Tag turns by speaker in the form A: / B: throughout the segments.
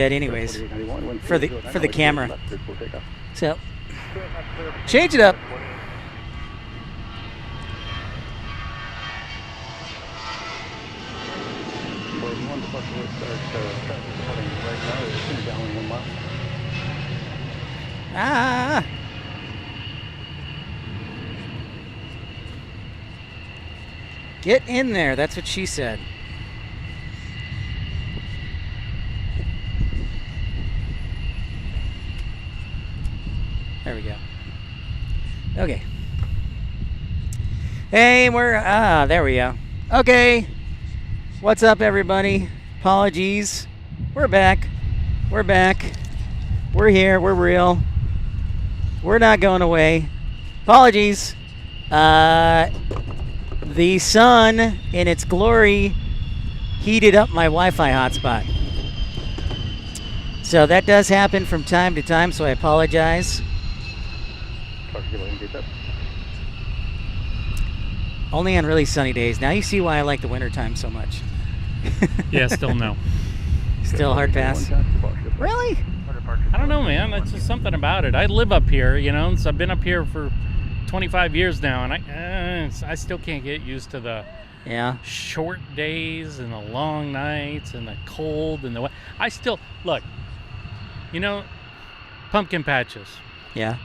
A: anyways, for the camera. So change it up. Ah. Get in there. That's what she said. There we go. Okay. Hey, there we go. Okay. What's up, everybody? Apologies. We're back. We're back. We're here. We're real. We're not going away. Apologies. The sun, in its glory, heated up my Wi-Fi hotspot. So that does happen from time to time, so I apologize. Only on really sunny days. Now you see why I like the wintertime so much.
B: Yeah, still no.
A: Still hard pass? Really?
B: I don't know, man. That's just something about it. I live up here, you know, so I've been up here for 25 years now, and I still can't get used to the short days and the long nights and the cold and the wet. I still, look, you know, pumpkin patches.
A: Yeah.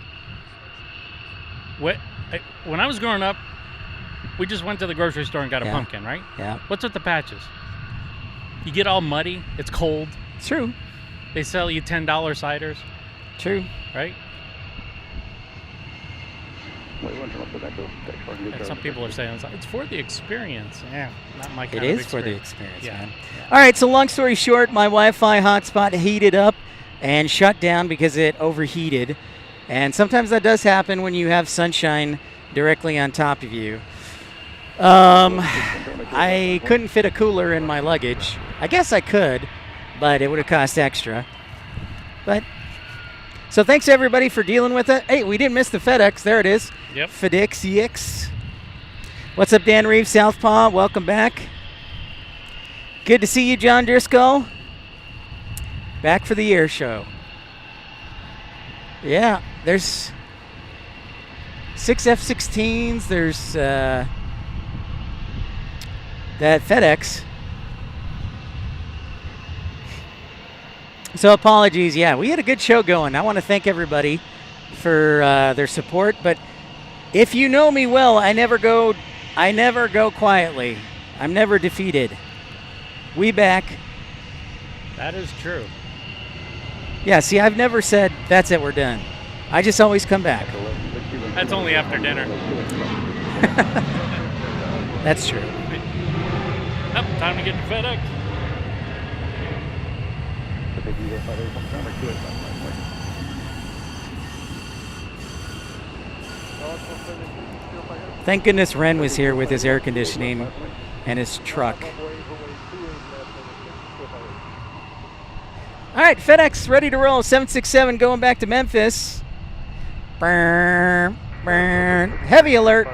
B: When I was growing up, we just went to the grocery store and got a pumpkin, right?
A: Yeah.
B: What's with the patches? You get all muddy. It's cold.
A: It's true.
B: They sell you $10 ciders.
A: True.
B: Right? And some people are saying it's for the experience. Yeah, not my kind of experience. It is for the experience, man. Yeah. All
A: right, so long story short, my Wi-Fi hotspot heated up and shut down because it overheated. And sometimes that does happen when you have sunshine directly on top of you. I couldn't fit a cooler in my luggage. I guess I could, but it would have cost extra. But so thanks everybody for dealing with it. Hey, we didn't miss the FedEx. There it is.
B: Yep.
A: FedEx. What's up, Dan Reeves, Southpaw? Welcome back. Good to see you, John Driscoll. Back for the air show. Yeah, there's 6 F-16s. There's that FedEx. So apologies. Yeah, we had a good show going. I want to thank everybody for their support. But if you know me well, I never go quietly. I'm never defeated. We back.
B: That is true.
A: Yeah, see, I've never said, that's it, we're done. I just always come back.
B: That's only after dinner.
A: That's true.
B: Yep, time to get to FedEx.
A: Thank goodness Ren was here with his air conditioning and his truck. All right, FedEx ready to roll. 767 going back to Memphis. Burn, burn. Heavy alert.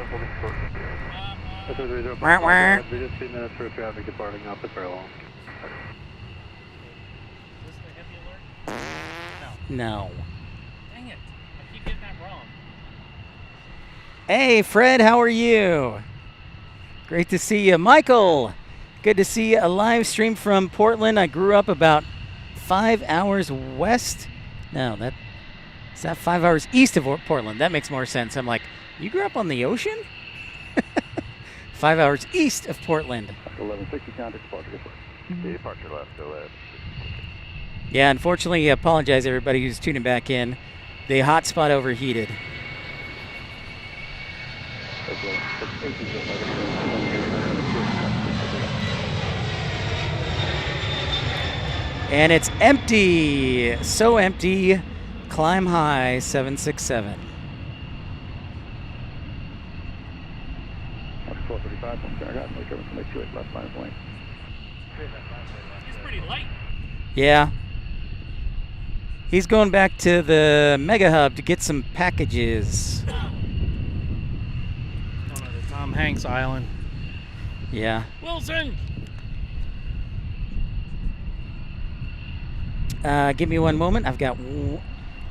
A: No.
B: Dang it. I keep getting that wrong.
A: Hey, Fred, how are you? Great to see you. Michael, good to see you. A live stream from Portland. I grew up about 5 hours west. No, is that 5 hours east of Portland. That makes more sense. I'm like, you grew up on the ocean? 5 hours east of Portland.
C: 1160 contact departure left, go left.
A: Yeah, unfortunately, I apologize everybody who's tuning back in. The hotspot overheated. And it's empty. So empty. Climb high, 767.
B: He's pretty light.
A: Yeah. He's going back to the Mega Hub to get some packages.
B: Going to the Tom Hanks Island.
A: Yeah.
B: Wilson!
A: Give me one moment.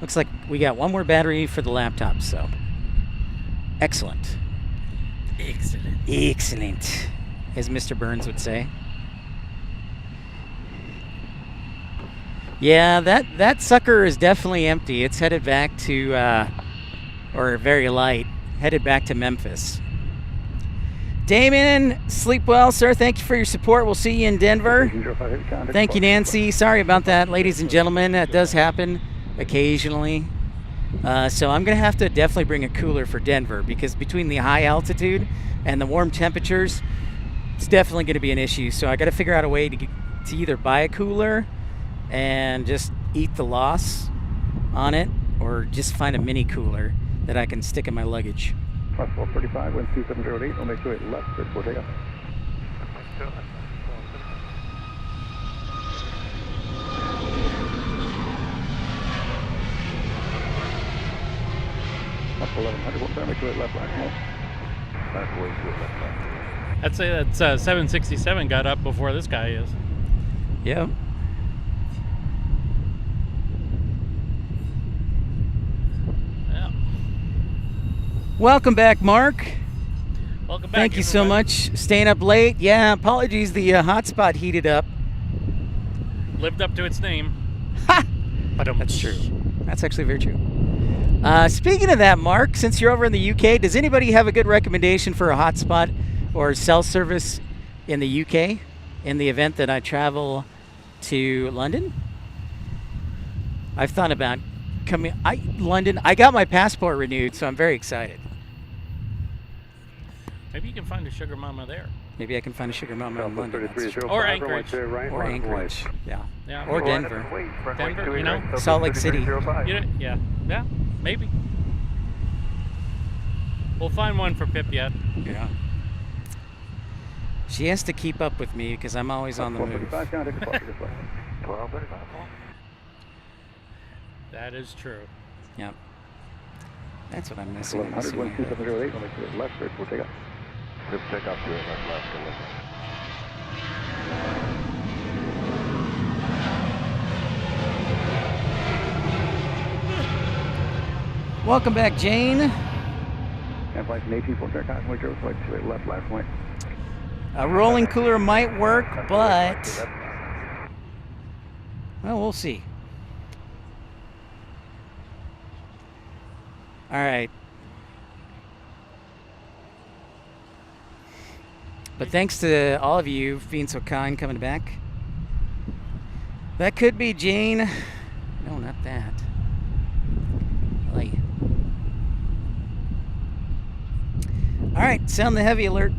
A: Looks like we got one more battery for the laptop, so. Excellent. Excellent, as Mr. Burns would say. Yeah, that sucker is definitely empty. It's headed back to, or very light, headed back to Memphis. Damon, sleep well, sir. Thank you for your support. We'll see you in Denver. Thank you, Nancy. Sorry about that, ladies and gentlemen. That does happen occasionally. So I'm going to have to definitely bring a cooler for Denver, because between the high altitude and the warm temperatures, it's definitely going to be an issue. So I got to figure out a way to either buy a cooler and just eat the loss on it, or just find a mini cooler that I can stick in my luggage.
C: Plus 435, wind 2708, we'll make 28 left, bridge 4 takeoff. Up 1100, we'll make 28 left, last mile. That's way 28 left, left.
B: I'd say that 767 got up before this guy is.
A: Yeah. Welcome back, Mark.
B: Welcome back.
A: Thank you so much. Staying up late. Yeah, apologies. The hotspot heated up.
B: Lived up to its name.
A: Ha!
B: But
A: That's true. That's actually very true. Speaking of that, Mark, since you're over in the UK, does anybody have a good recommendation for a hotspot or cell service in the UK in the event that I travel to London? I've thought about coming. London. I got my passport renewed, so I'm very excited.
B: Maybe you can find a sugar mama there.
A: Maybe I can find a sugar mama in London.
B: Or Anchorage.
A: Or Anchorage. Yeah.
B: Yeah.
A: Or Denver.
B: Denver, you know?
A: Salt Lake City.
B: Yeah. Yeah. Maybe. We'll find one for Pip yet.
A: Yeah. She has to keep up with me because I'm always on the move.
B: That is true.
A: Yep. That's what I'm missing.
C: 1100, wind 2708, we'll make 28 left, bridge 4 takeoff. Good takeoff, 28 left,
A: Welcome back, Jane.
C: Cancellation 18, full check, high point, 28 left, last point.
A: A rolling cooler might work, but well, we'll see. All right. But thanks to all of you for being so kind coming back. That could be Jane. No, not that. Like. All right, sound the heavy alert.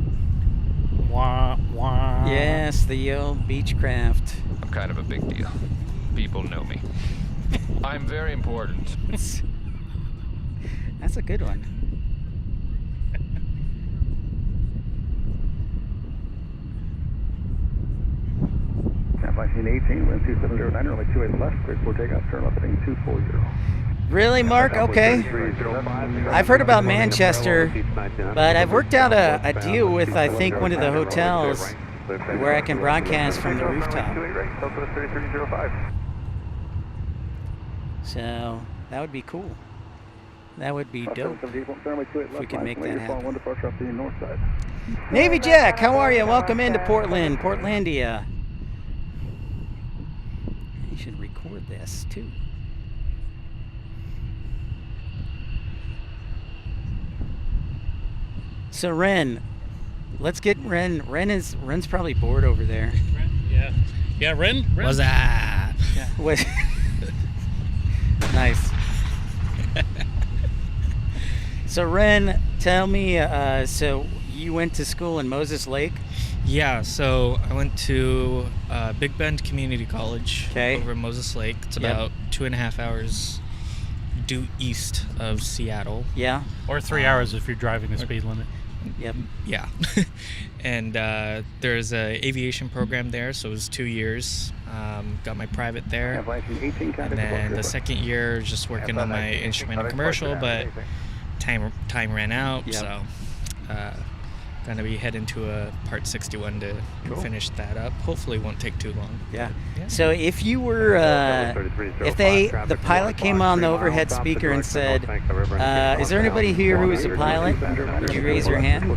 B: Wah, wah.
A: Yes, the old Beechcraft.
D: I'm kind of a big deal. People know me. I'm very important.
A: That's a good one.
C: Cancellation 18, wind 2709, only 28 left, bridge 4 takeoff, turn left heading 240.
A: Really, Mark? Okay. I've heard about Manchester, but I've worked out a deal with, I think, one of the hotels where I can broadcast from the rooftop. So that would be cool. That would be dope if we could make that happen. Navy Jack, how are you? Welcome into Portland, Portlandia. You should record this too. So Ren, let's get Ren. Ren's probably bored over there.
B: Yeah. Yeah, Ren?
E: What's that?
B: Yeah.
A: What? Nice. So Ren, tell me, so you went to school in Moses Lake?
E: Yeah, so I went to Big Bend Community College over in Moses Lake. It's about 2.5 hours due east of Seattle.
A: Yeah.
B: Or 3 hours if you're driving the speed limit.
A: Yep.
E: Yeah. And there's a aviation program there, so it was 2 years. Got my private there. And then the second year, just working on my instrument and commercial, but time ran out, so Gonna be heading to a Part 61 to finish that up. Hopefully won't take too long.
A: Yeah.
E: Yeah.
A: So if you were, if the pilot came on the overhead speaker and said, is there anybody here who is a pilot? Would you raise your hand?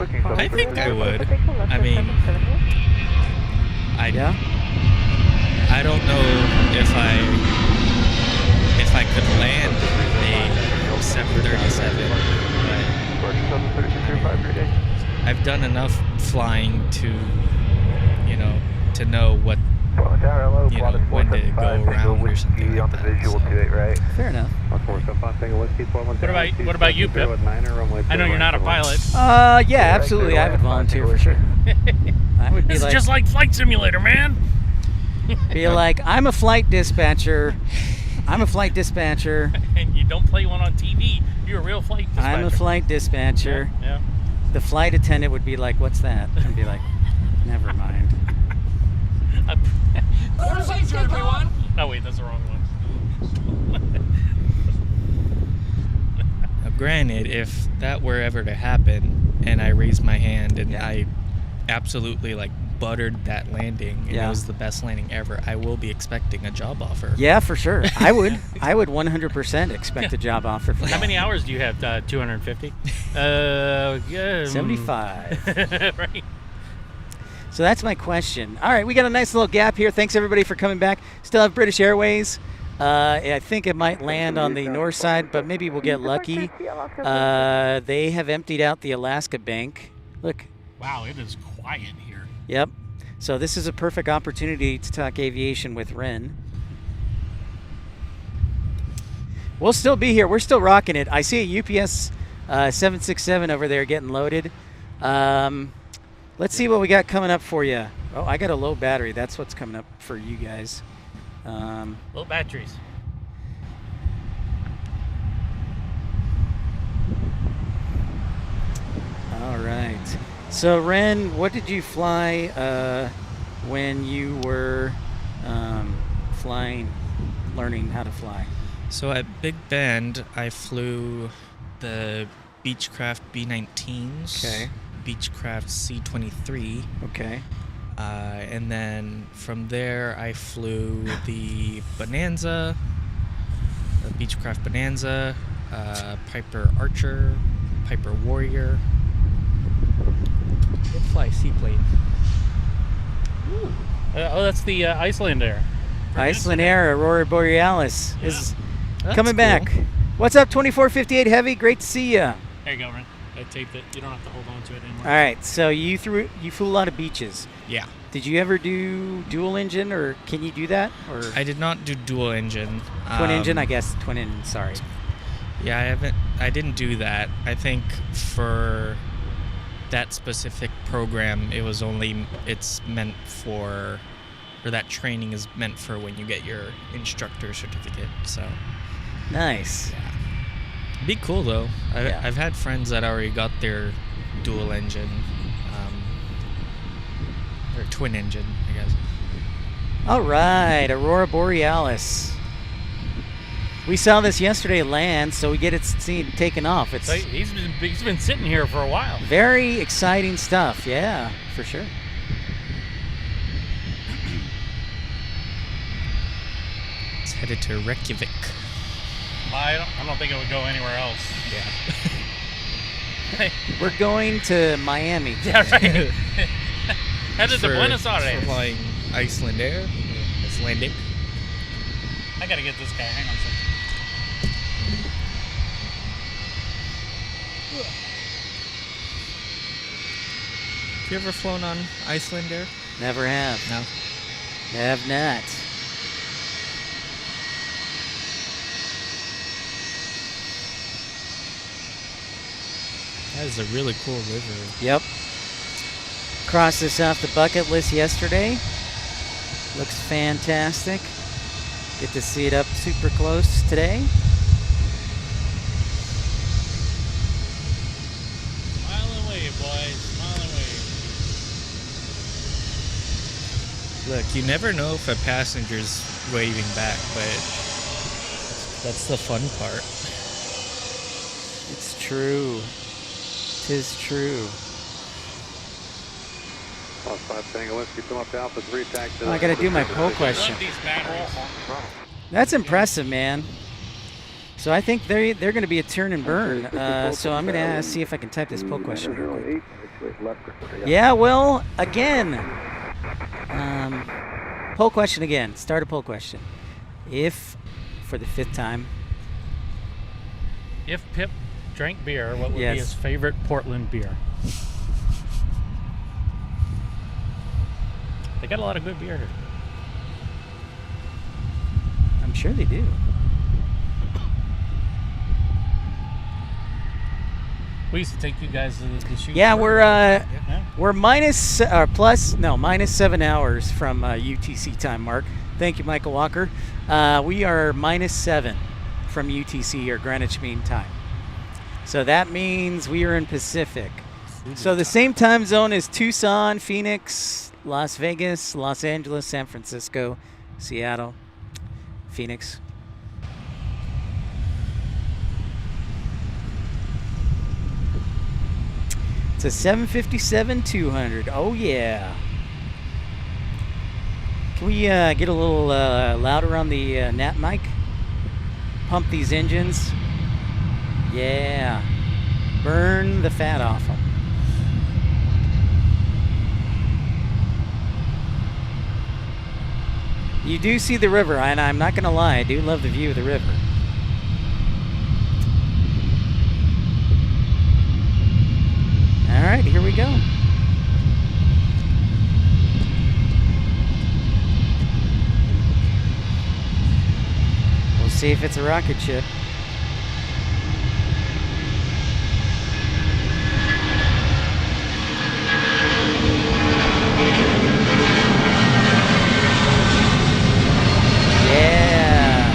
E: I think I would. I mean, I don't know if I could land a 737, but I've done enough flying to, to know what, when to go around or something like that. So.
A: Fair enough.
B: What about you, Pip? I know you're not a pilot.
A: Yeah, absolutely. I would volunteer for sure. I would be
B: This is just like Flight Simulator, man.
A: Be like, I'm a flight dispatcher. I'm a flight dispatcher.
B: And you don't play one on TV. You're a real flight dispatcher.
A: I'm a flight dispatcher.
B: Yeah.
A: The flight attendant would be like, what's that? And be like, never mind.
B: Everyone. Oh wait, that's the wrong one.
E: Now, granted, if that were ever to happen, and I raised my hand and I absolutely buttered that landing, and it was the best landing ever, I will be expecting a job offer.
A: Yeah, for sure. I would 100% expect a job offer for that.
B: How many hours do you have? 250?
A: 75.
B: Right.
A: So that's my question. All right, we got a nice little gap here. Thanks everybody for coming back. Still have British Airways. I think it might land on the north side, but maybe we'll get lucky. They have emptied out the Alaska Bank. Look.
B: Wow, it is quiet here.
A: Yep. So this is a perfect opportunity to talk aviation with Ren. We'll still be here. We're still rocking it. I see a UPS 767 over there getting loaded. Let's see what we got coming up for you. Oh, I got a low battery. That's what's coming up for you guys.
B: Low batteries.
A: All right. So, Ren, what did you fly when you were learning how to fly?
E: So at Big Bend, I flew the Beechcraft B-19s.
A: Okay.
E: Beechcraft C-23.
A: Okay.
E: And then from there, I flew the Bonanza, the Beechcraft Bonanza, Piper Archer, Piper Warrior. Did fly seaplane.
B: That's the Iceland Air.
A: Iceland Air, Aurora Borealis is coming
E: cool.
A: back. What's up, 2458 Heavy? Great to see you.
B: There you go, Ren. I taped it. You don't have to hold on to it anymore.
A: All right, so you flew a lot of beaches.
E: Yeah.
A: Did you ever do dual engine, or can you do that? Or
E: I did not do dual engine.
A: twin engine, I guess. Twin engine. Sorry.
E: Yeah, I didn't do that. I think for that specific program, it's meant for, or that training is meant for when you get your instructor certificate. So
A: Nice.
E: yeah, be cool though. I've had friends that already got their dual engine, or twin engine, I guess.
A: All right, Aurora Borealis. We saw this yesterday land, so we get it taken off. It's
B: So he's been sitting here for a while.
A: very exciting stuff. Yeah, for sure.
E: It's headed to Reykjavik.
B: I don't think it would go anywhere else.
E: Yeah.
A: We're going to Miami.
B: Yeah, right. Headed to Buenos
E: For
B: Aires.
E: flying Iceland Air. Icelandic.
B: I gotta get this guy. Hang on a second.
E: Have you ever flown on Iceland Air?
A: Never have.
E: No.
A: Have not.
E: That is a really cool river.
A: Yep. Crossed this off the bucket list yesterday. Looks fantastic. Get to see it up super close today.
B: Smile away, boys. Smile away.
E: Look, you never know if a passenger's waving back, but that's the fun part.
A: It's true. 'Tis true.
C: +5 Tango West, keep them up to Alpha 3, taxi.
A: Oh, I gotta do my poll question.
B: These batteries.
A: That's impressive, man. So I think they're going to be a turn and burn. So I'm going to see if I can type this poll question real quick. Yeah, well, again. Poll question again. Start a poll question. If, for the 5th time.
B: If Pip drank beer, what would
A: Yes.
B: be his favorite Portland beer? They got a lot of good beer here.
A: I'm sure they do.
B: We used to take you guys to the shoot.
A: Yeah,
B: Yeah.
A: we're minus 7 hours from UTC time, Mark. Thank you, Michael Walker. We are minus 7 from UTC or Greenwich Mean Time. So that means we are in Pacific. So the same time zone as Tucson, Phoenix, Las Vegas, Los Angeles, San Francisco, Seattle, Phoenix. It's a 757-200. Oh, yeah. Can we get a little louder on the nap mic? Pump these engines. Yeah. Burn the fat off them. You do see the river, and I'm not going to lie, I do love the view of the river. All right, here we go. We'll see if it's a rocket ship. Yeah.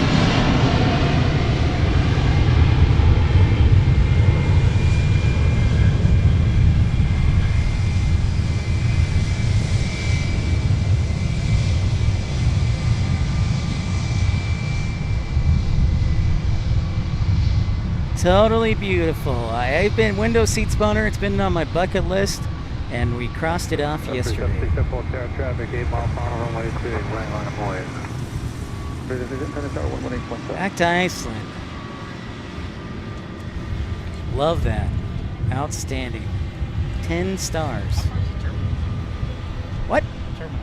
A: Totally beautiful. I've been window seat spawner. It's been on my bucket list, and we crossed it off yesterday.
C: Traffic, 8 mile per hour, runway 2, right line of way.
A: Back to Iceland. Love that. Outstanding. 10 stars. What?
B: Terminal.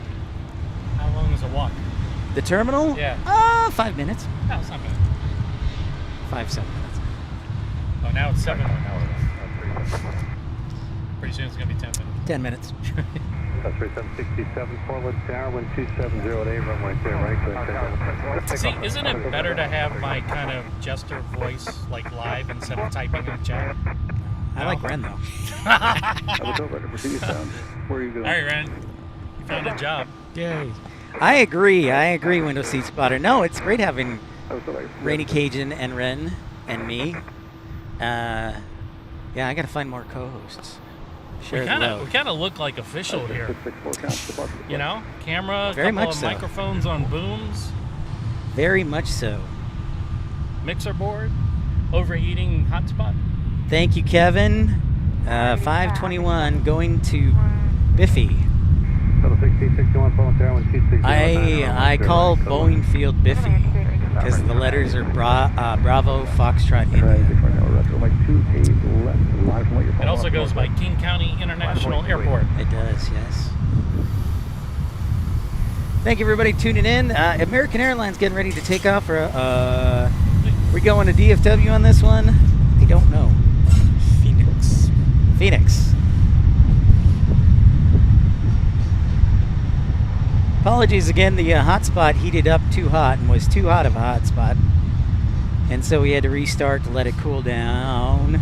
B: How long is a walk?
A: The terminal?
B: Yeah.
A: 5 minutes.
B: No, it's not bad.
A: 7 minutes.
B: Oh, now it's 7. Pretty soon it's going to be 10 minutes.
A: 10 minutes.
C: 3767 Portland Tower, 12708, runway 2, right.
B: See, isn't it better to have my kind of jester voice like live instead of typing in chat?
A: I like Ren, though.
C: Where are you going?
B: All right, Ren. You found a job.
E: Yay.
A: I agree, window seat spotter. No, it's great having Rainy Cajun and Ren and me. Yeah, I got to find more co-hosts.
B: We kind of look like official here. You know, camera,
A: Very
B: couple
A: much
B: of
A: so.
B: microphones on booms,
A: Very much so.
B: mixer board, overheating hotspot.
A: Thank you, Kevin. 521 going to Biffy. I call Boeing Field Biffy because the letters are Bravo, Foxtrot, India.
B: It also goes by King County International Airport.
A: It does, yes. Thank you, everybody, tuning in. American Airlines getting ready to take off. We going to DFW on this one? I don't know. Phoenix. Apologies again, the hotspot heated up too hot and was too hot of a hotspot. And so we had to restart to let it cool down.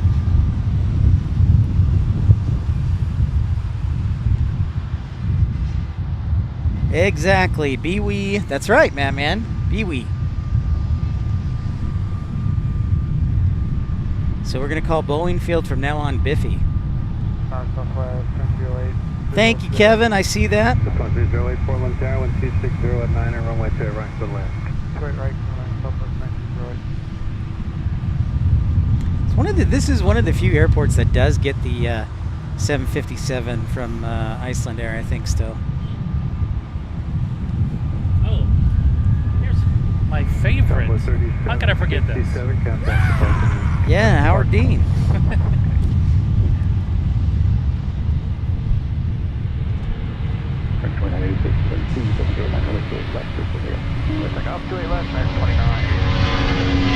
A: Exactly, Be-wee. That's right, man. Be-wee. So we're going to call Boeing Field from now on Biffy. Thank you, Kevin. I see that.
C: 1308 Portland Tower, 1260 at 9 and runway 2, right, good land.
A: This is one of the few airports that does get the 757 from Iceland Air, I think, still.
B: Oh, here's my favorite. How could I forget this?
A: Yeah, Howard Dean.
C: Off 28 left, 29.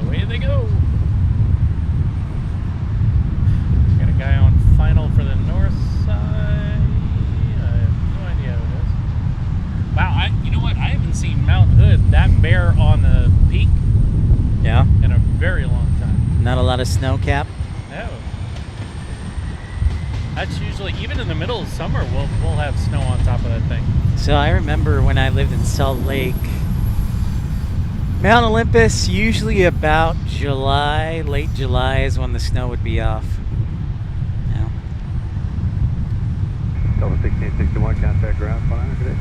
B: Away they go. Got a guy on final for the north side. I have no idea who it is. Wow, you know what? I haven't seen Mount Hood that bare on the peak
A: Yeah.
B: in a very long time.
A: Not a lot of snow cap.
B: No. That's usually, even in the middle of summer, we'll have snow on top of that thing.
A: So I remember when I lived in Salt Lake, Mount Olympus, usually about July, late July is when the snow would be off. Yeah.
C: Delta 1661, contact ground 5 today.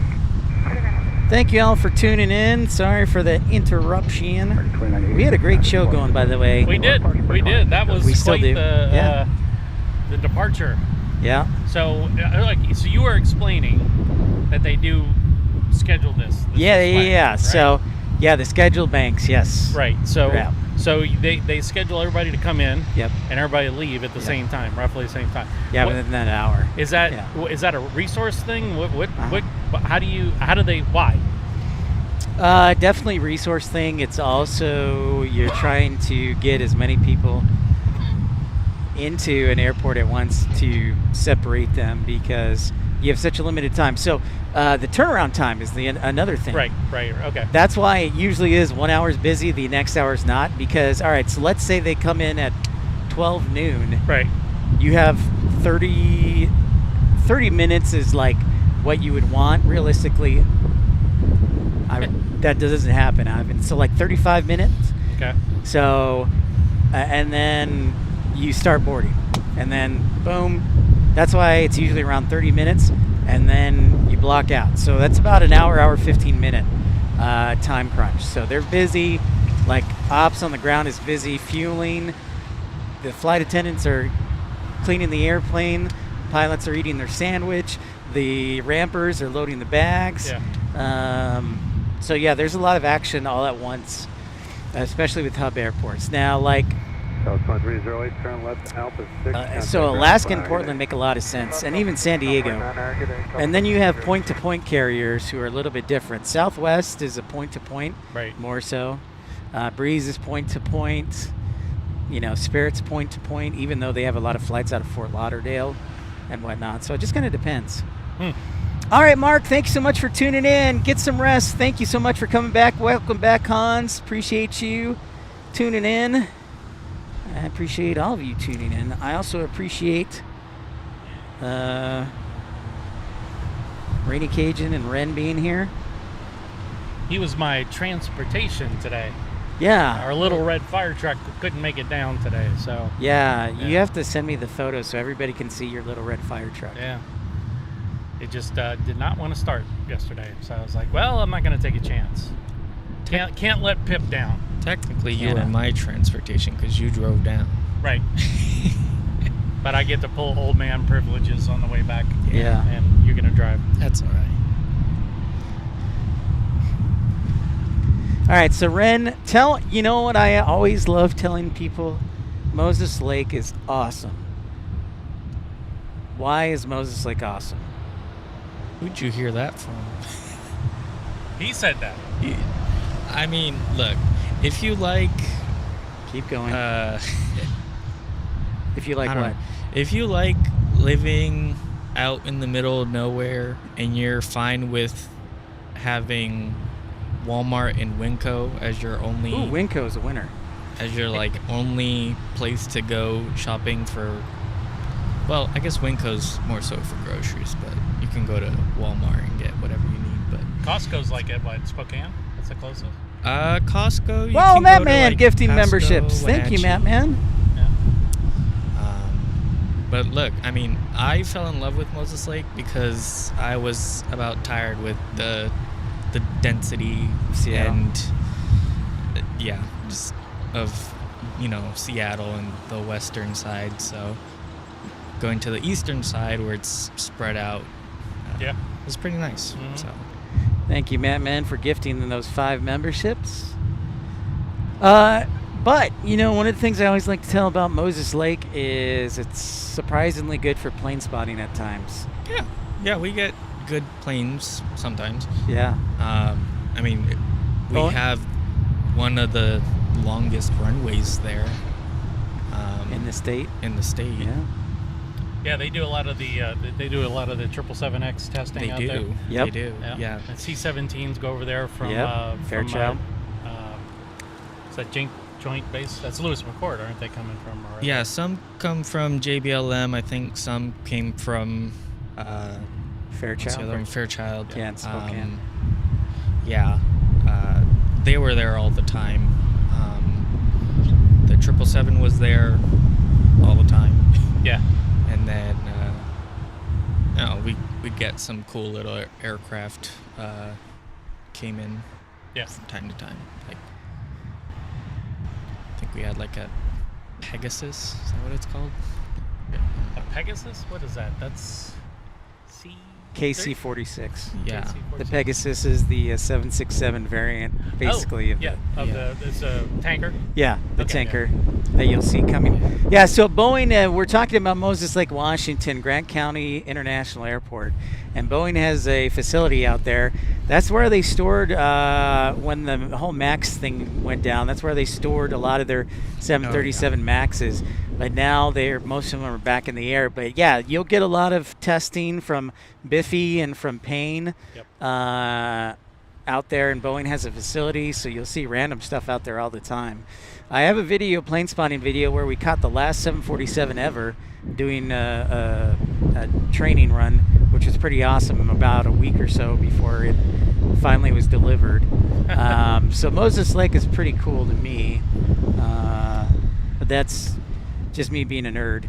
A: Thank you all for tuning in. Sorry for the interruption. We had a great show going, by the way.
B: We did. That was
A: We still
B: quite
A: do.
B: the departure.
A: Yeah.
B: So, so you were explaining that they do schedule this.
A: Yeah.
B: Right?
A: So, yeah, the scheduled banks, yes.
B: Right. So,
A: Yeah.
B: so they schedule everybody to come in.
A: Yep.
B: And everybody leave at the same time, roughly the same time.
A: Yeah,
B: What-
A: within that hour.
B: Is that
A: Yeah.
B: is that a resource thing? What
A: Uh-huh.
B: how do they why?
A: Definitely resource thing. It's also you're trying to get as many people into an airport at once to separate them because you have such a limited time. So the turnaround time is another thing.
B: Right. Okay.
A: That's why it usually is 1 hour is busy, the next hour is not. Because, all right, so let's say they come in at 12 noon.
B: Right.
A: You have 30 minutes is like what you would want. Realistically, that doesn't happen. So like 35 minutes.
B: Okay.
A: So, and then you start boarding. And then, boom. That's why it's usually around 30 minutes. And then you block out. So that's about an hour 15 minute time crunch. So they're busy. Like ops on the ground is busy fueling. The flight attendants are cleaning the airplane. Pilots are eating their sandwich. The rampers are loading the bags.
B: Yeah.
A: So yeah, there's a lot of action all at once, especially with hub airports. Now, like,
C: South 1308, turn left, Alpha 6.
A: so Alaska and Portland make a lot of sense, and even San Diego. And then you have point-to-point carriers who are a little bit different. Southwest is a point-to-point,
B: Right.
A: more so. Breeze is point-to-point. Spirit's point-to-point, even though they have a lot of flights out of Fort Lauderdale and whatnot. So it just kind of depends. All right, Mark, thank you so much for tuning in. Get some rest. Thank you so much for coming back. Welcome back, Hans. Appreciate you tuning in. I appreciate all of you tuning in. I also appreciate Rainy Cajun and Ren being here.
B: He was my transportation today.
A: Yeah.
B: Our little red fire truck couldn't make it down today, so.
A: Yeah, you have to send me the photo so everybody can see your little red fire truck.
B: Yeah. It just did not want to start yesterday, so I was like, well, I'm not going to take a chance. Can't let Pip down.
E: Technically, you
A: Yeah.
E: were my transportation because you drove down.
B: Right. But I get to pull old man privileges on the way back.
A: Yeah.
B: And you're going to drive.
E: That's all right.
A: All right, so Ren, you know what I always love telling people? Moses Lake is awesome. Why is Moses Lake awesome?
E: Who'd you hear that from?
B: He said that.
E: I mean, look, if you like...
A: Keep going. If you like
E: I don't
A: what?
E: know. If you like living out in the middle of nowhere and you're fine with having Walmart and Winco as your only...
A: Ooh, Winco's a winner.
E: As your, only place to go shopping for... Well, I guess Winco's more so for groceries, but you can go to Walmart and get whatever you need, but...
B: Costco's like at what, Spokane? That's the closest?
E: Costco. You
A: Well,
E: can
A: Matt
E: go to,
A: Man
E: like,
A: gifting
E: Costco,
A: memberships. Thank you,
E: Wenatchee.
A: Matt Man.
B: Yeah.
E: But look, I mean, I fell in love with Moses Lake because I was about tired with the density
A: Seattle.
E: and just of Seattle and the western side. So going to the eastern side where it's spread out, was pretty nice.
B: Mhm.
E: So
A: Thank you, Matt Man, for gifting them those 5 memberships. But, one of the things I always like to tell about Moses Lake is it's surprisingly good for plane spotting at times.
E: yeah, we get good planes sometimes.
A: Yeah.
E: I mean, we have one of the longest runways there.
A: In the state?
E: In the state.
A: Yeah.
B: Yeah, they do a lot of the 777X testing out there.
A: Yep.
E: They do. Yeah.
B: And C-17s go over there from
A: Fairchild.
B: Is that joint base? That's Lewis McChord, aren't they coming from? Or
E: Yeah, some come from JBLM. I think some came from
A: Fairchild.
E: what's the other one? Fairchild.
A: Yeah, in Spokane.
E: They were there all the time. The 777 was there all the time.
B: Yeah.
E: And then, we'd get some cool little aircraft came in from time to time. Like, I think we had like a Pegasus. Is that what it's called?
B: A Pegasus? What is that? That's
A: KC-46.
E: Yeah.
B: KC-46.
A: The Pegasus is the 767 variant, basically.
B: It's a tanker.
A: Yeah, the
B: Okay,
A: tanker that you'll see coming. Yeah, so Boeing, we're talking about Moses Lake, Washington, Grant County International Airport. And Boeing has a facility out there. That's where they stored, when the whole MAX thing went down, that's where they stored a lot of their 737 MAXs. But now most of them are back in the air. But yeah, you'll get a lot of testing from Biffy and from Payne out there, and Boeing has a facility, so you'll see random stuff out there all the time. I have a plane spotting video, where we caught the last 747 ever doing a training run, which was pretty awesome, about a week or so before it finally was delivered. So Moses Lake is pretty cool to me, but that's just me being a nerd.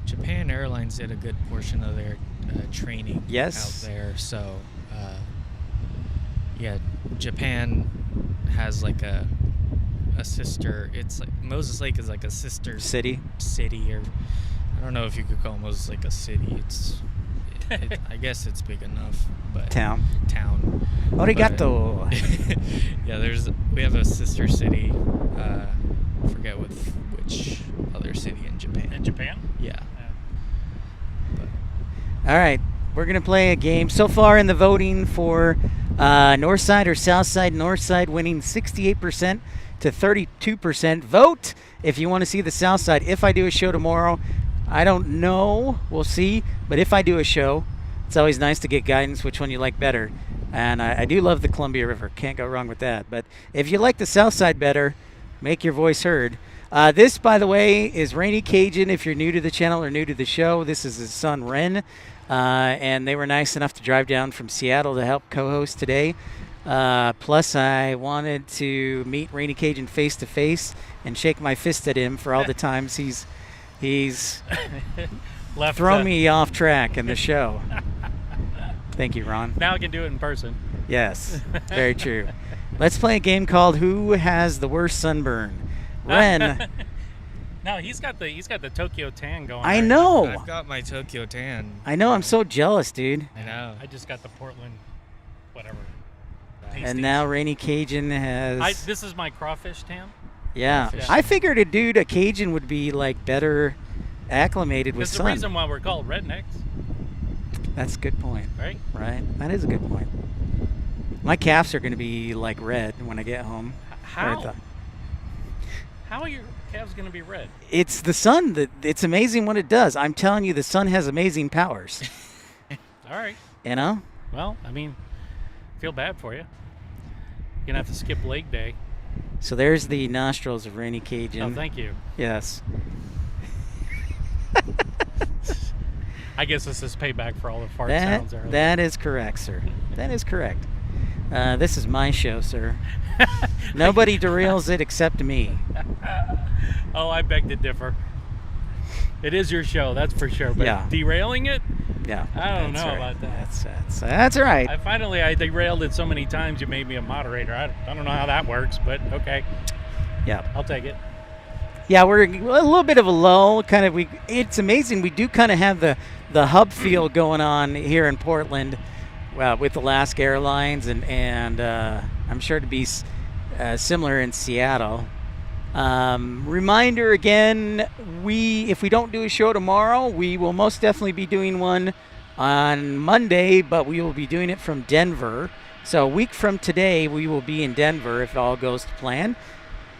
E: Japan Airlines did a good portion of their training
A: Yes.
E: out there. So, Japan has like a sister. It's like Moses Lake is like a sister
A: City,
E: or I don't know if you could call Moses Lake a city. I guess it's big enough, but
A: town.
E: But,
A: Arigato.
E: we have a sister city. I forget which other city in Japan.
B: In Japan?
E: Yeah.
A: All right, we're going to play a game. So far in the voting for North Side or South Side, North Side winning 68% to 32%. Vote if you want to see the South Side. If I do a show tomorrow, I don't know. We'll see. But if I do a show, it's always nice to get guidance which one you like better. And I do love the Columbia River. Can't go wrong with that. But if you like the South Side better, make your voice heard. This, by the way, is Rainy Cajun. If you're new to the channel or new to the show, this is his son, Ren. And they were nice enough to drive down from Seattle to help co-host today. Plus, I wanted to meet Rainy Cajun face to face and shake my fist at him for all the times he's thrown me off track in the show. Thank you, Ron.
B: Now I can do it in person.
A: Yes, very true. Let's play a game called Who Has the Worst Sunburn? Ren.
B: No, he's got the Tokyo tan going.
A: I
B: right
A: know.
E: I've got my Tokyo tan.
A: I know. I'm so jealous, dude.
E: I know.
B: I just got the Portland, whatever.
A: And now Rainy Cajun has.
B: This is my crawfish tan.
A: Yeah.
B: Yeah.
A: I figured a Cajun would be like better acclimated with
B: That's
A: sun.
B: the reason why we're called rednecks,
A: That's a good point.
B: right?
A: Right. That is a good point. My calves are going to be like red when I get home.
B: How? How are your calves going to be red?
A: It's the sun. It's amazing what it does. I'm telling you, the sun has amazing powers.
B: All right.
A: You know?
B: Well, I mean, feel bad for you. You're going to have to skip leg day.
A: So there's the nostrils of Rainy Cajun.
B: Oh, thank you.
A: Yes.
B: I guess this is payback for all the fart sounds earlier.
A: That is correct, sir. That is correct. This is my show, sir. Nobody derails it except me.
B: Oh, I beg to differ. It is your show, that's for sure. But
A: Yeah.
B: derailing it?
A: Yeah.
B: I don't
A: that's
B: know
A: right.
B: about that.
A: That's right.
B: I derailed it so many times you made me a moderator. I don't know how that works, but okay.
A: Yeah.
B: I'll take it.
A: Yeah, we're a little bit of a lull. It's amazing. We do kind of have the hub feel going on here in Portland, with Alaska Airlines, and I'm sure to be similar in Seattle. Reminder again, if we don't do a show tomorrow, we will most definitely be doing one on Monday, but we will be doing it from Denver. So a week from today, we will be in Denver if it all goes to plan.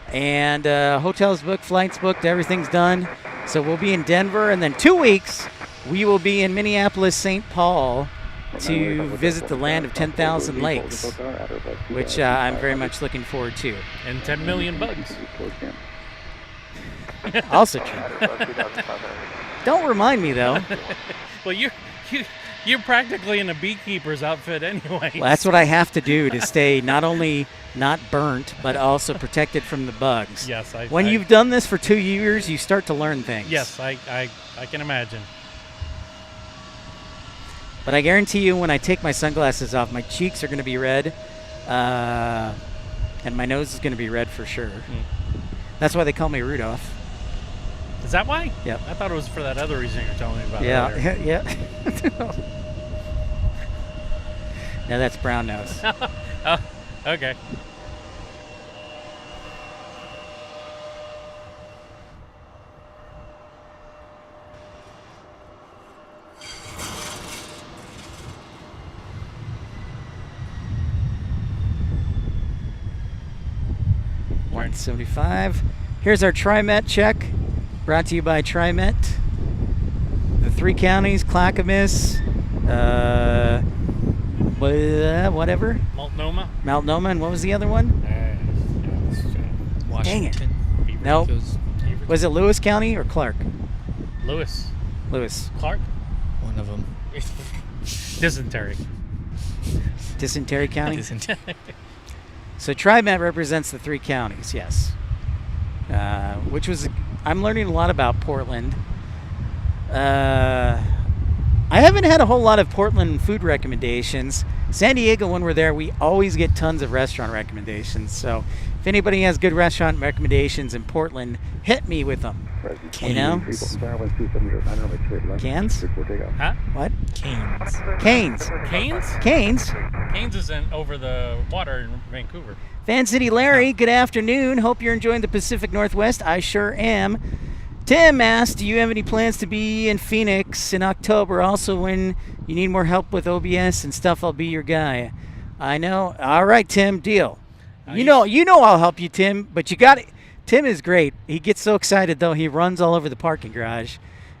A: And hotels booked, flights booked, everything's done. So we'll be in Denver, and then 2 weeks, we will be in Minneapolis, St. Paul to visit the land of 10,000 lakes, which I'm very much looking forward to.
B: And 10 million bugs.
A: Also true. Don't remind me, though.
B: Well, you're practically in a beekeeper's outfit anyway.
A: Well, that's what I have to do to stay not only not burnt, but also protected from the bugs.
B: Yes.
A: When you've done this for 2 years, you start to learn things.
B: Yes, I can imagine.
A: But I guarantee you, when I take my sunglasses off, my cheeks are going to be red, and my nose is going to be red for sure. That's why they call me Rudolph.
B: Is that why?
A: Yep.
B: I thought it was for that other reason you were telling me about
A: Yeah,
B: earlier.
A: yeah. No, that's brown nose.
B: Oh, okay.
A: $175. Here's our TriMet check, brought to you by TriMet. The 3 counties, Clackamas, whatever. Multnomah, and what was the other one?
E: Washington.
A: No. Was it Lewis County or Clark?
B: Lewis.
A: Clark?
E: One of them.
B: Dysentery.
A: Dysentery County?
E: Dysentery.
A: So TriMet represents the 3 counties, yes. Which was, I'm learning a lot about Portland. I haven't had a whole lot of Portland food recommendations. San Diego, when we're there, we always get tons of restaurant recommendations. So if anybody has good restaurant recommendations in Portland, hit me with them. You know? Cans?
B: Huh?
A: What?
E: Canes.
A: Canes.
B: Canes?
A: Canes.
B: Canes is over the water in Vancouver.
A: Fan City Larry, good afternoon. Hope you're enjoying the Pacific Northwest. I sure am. Tim asked, do you have any plans to be in Phoenix in October? Also, when you need more help with OBS and stuff, I'll be your guy. I know. All right, Tim, deal. You know I'll help you, Tim, but you got it. Tim is great. He gets so excited, though, he runs all over the parking garage.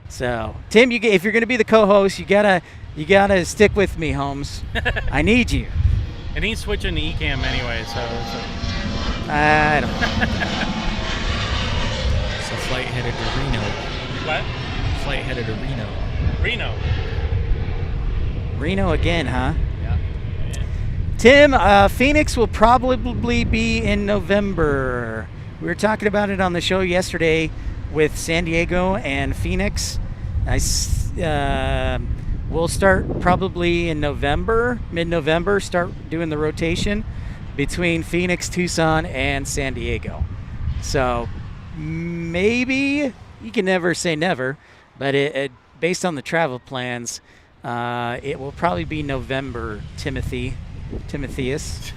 A: So, Tim, if you're going to be the co-host, you gotta stick with me, Holmes. I need you.
B: And he's switching to Ecamm anyway, so
A: I don't know.
E: So flight headed to Reno.
B: What?
E: Flight headed to Reno.
A: Reno again, huh?
B: Yeah.
A: Tim, Phoenix will probably be in November. We were talking about it on the show yesterday with San Diego and Phoenix. We'll start probably in November, mid-November, start doing the rotation between Phoenix, Tucson, and San Diego. So maybe, you can never say never, but based on the travel plans, it will probably be November, Timotheus.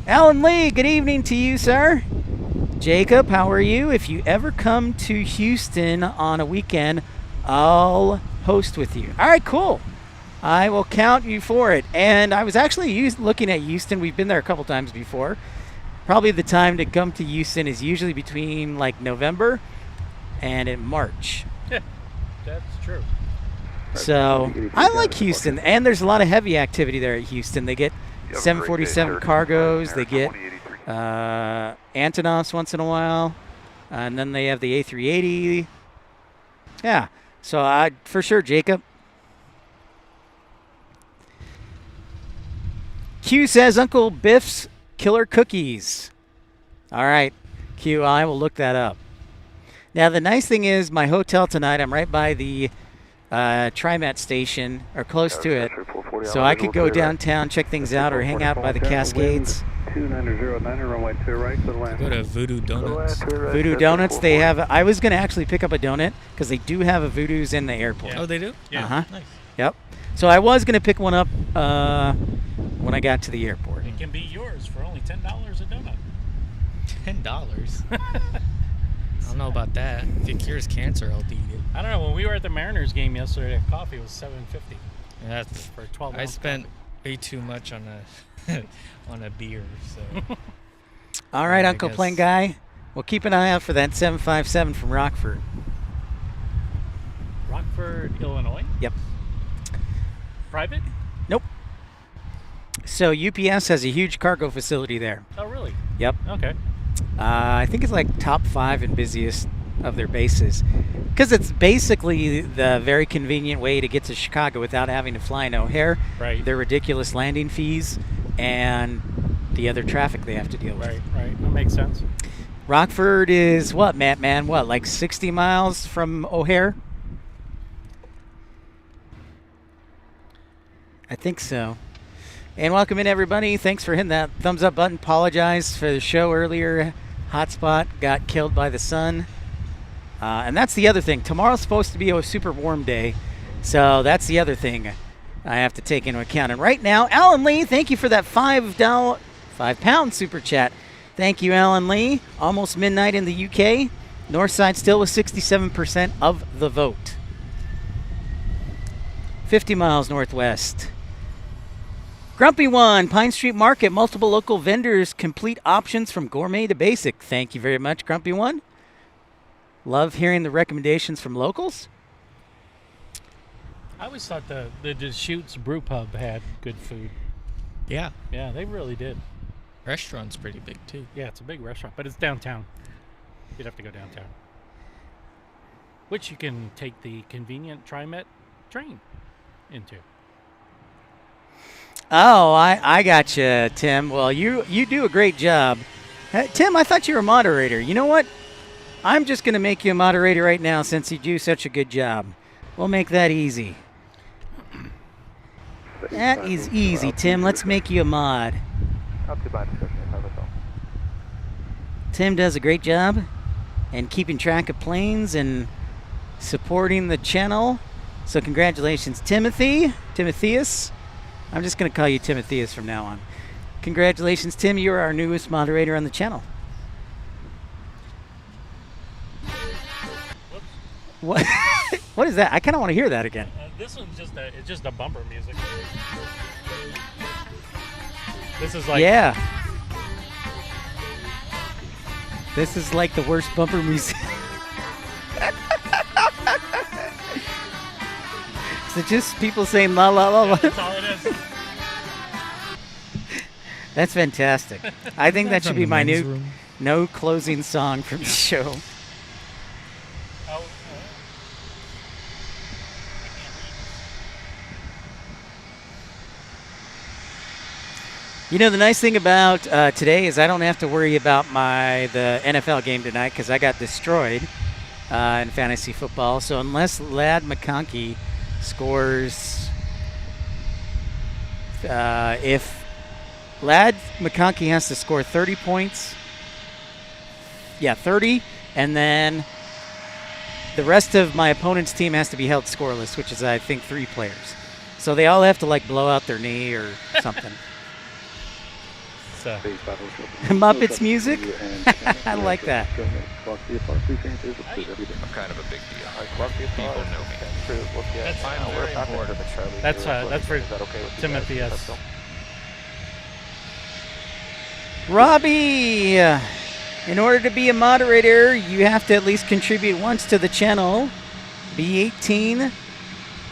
A: Alan Lee, good evening to you, sir. Jacob, how are you? If you ever come to Houston on a weekend, I'll host with you. All right, cool. I will count you for it. And I was actually looking at Houston. We've been there a couple times before. Probably the time to come to Houston is usually between like November and in March.
B: Yeah, that's true.
A: So I like Houston, and there's a lot of heavy activity there at Houston. They get 747 cargos. They get Antonovs once in a while, and then they have the A380. Yeah, so for sure, Jacob. Q says Uncle Biff's Killer Cookies. All right, Q, I will look that up. Now, the nice thing is my hotel tonight, I'm right by the TriMet station, or close to it. So I could go downtown, check things out, or hang out by the Cascades.
C: 2909, runway 2 right to the land.
E: Go to Voodoo Donuts.
A: Voodoo Donuts, they have, I was going to actually pick up a donut, because they do have a Voodoo's in the airport.
B: Yeah.
E: Oh, they do?
B: Yeah.
A: Uh-huh.
E: Nice.
A: Yep. So I was going to pick one up when I got to the airport.
B: It can be yours for only $10 a donut.
E: $10? I don't know about that. If it cures cancer, I'll eat it.
B: I don't know. When we were at the Mariners game yesterday, coffee was $7.50
E: That's
B: for 12.
E: I spent way too much on a on a beer. So.
A: All right,
E: I
A: Uncle
E: guess.
A: Plane Guy. We'll keep an eye out for that 757 from Rockford.
B: Rockford, Illinois.
A: Yep.
B: Private?
A: Nope. So UPS has a huge cargo facility there.
B: Oh, really?
A: Yep.
B: Okay.
A: I think it's like top 5 and busiest of their bases, because it's basically the very convenient way to get to Chicago without having to fly in O'Hare.
B: Right.
A: Their ridiculous landing fees and the other traffic they have to deal with.
B: Right. That makes sense.
A: Rockford is what, Matt, man? What, like 60 miles from O'Hare? I think so. And welcome in, everybody. Thanks for hitting that thumbs up button. Apologize for the show earlier. Hotspot got killed by the sun. And that's the other thing. Tomorrow's supposed to be a super warm day. So that's the other thing I have to take into account. And right now, Alan Lee, thank you for that £5 super chat. Thank you, Alan Lee. Almost midnight in the UK. Northside still with 67% of the vote. 50 miles northwest. Grumpy One, Pine Street Market, multiple local vendors, complete options from gourmet to basic. Thank you very much, Grumpy One. Love hearing the recommendations from locals.
B: I always thought the Deschutes Brew Pub had good food.
E: Yeah.
B: Yeah, they really did.
E: Restaurant's pretty big too.
B: Yeah, it's a big restaurant, but it's downtown. You'd have to go downtown. Which you can take the convenient TriMet train into.
A: Oh, I got you, Tim. Well, you do a great job. Hey, Tim, I thought you were a moderator. You know what? I'm just going to make you a moderator right now since you do such a good job. We'll make that easy. That is easy, Tim. Let's make you a mod. Tim does a great job and keeping track of planes and supporting the channel. So congratulations, Timotheus. I'm just going to call you Timotheus from now on. Congratulations, Tim. You're our newest moderator on the channel. What? What is that? I kind of want to hear that again.
B: This one's just a bumper music. This is like
A: Yeah. This is like the worst bumper music. Is it just people saying la la la la?
B: That's all it is.
A: That's fantastic. I think that should
E: From
A: be
E: the
A: my
E: men's
A: new
E: room.
A: no closing song from the show.
B: Oh,
A: You know, the nice thing about today is I don't have to worry about the NFL game tonight because I got destroyed in fantasy football. So unless Ladd McConkey scores, if Ladd McConkey has to score 30 points, 30, and then the rest of my opponent's team has to be held scoreless, which is, I think, 3 players. So they all have to, like, blow out their knee or something. Muppets music? I like that.
D: I'm kind of a big deal. People know me. I'm very important.
B: that's for Timothy S.
A: Robbie, in order to be a moderator, you have to at least contribute once to the channel, be 18,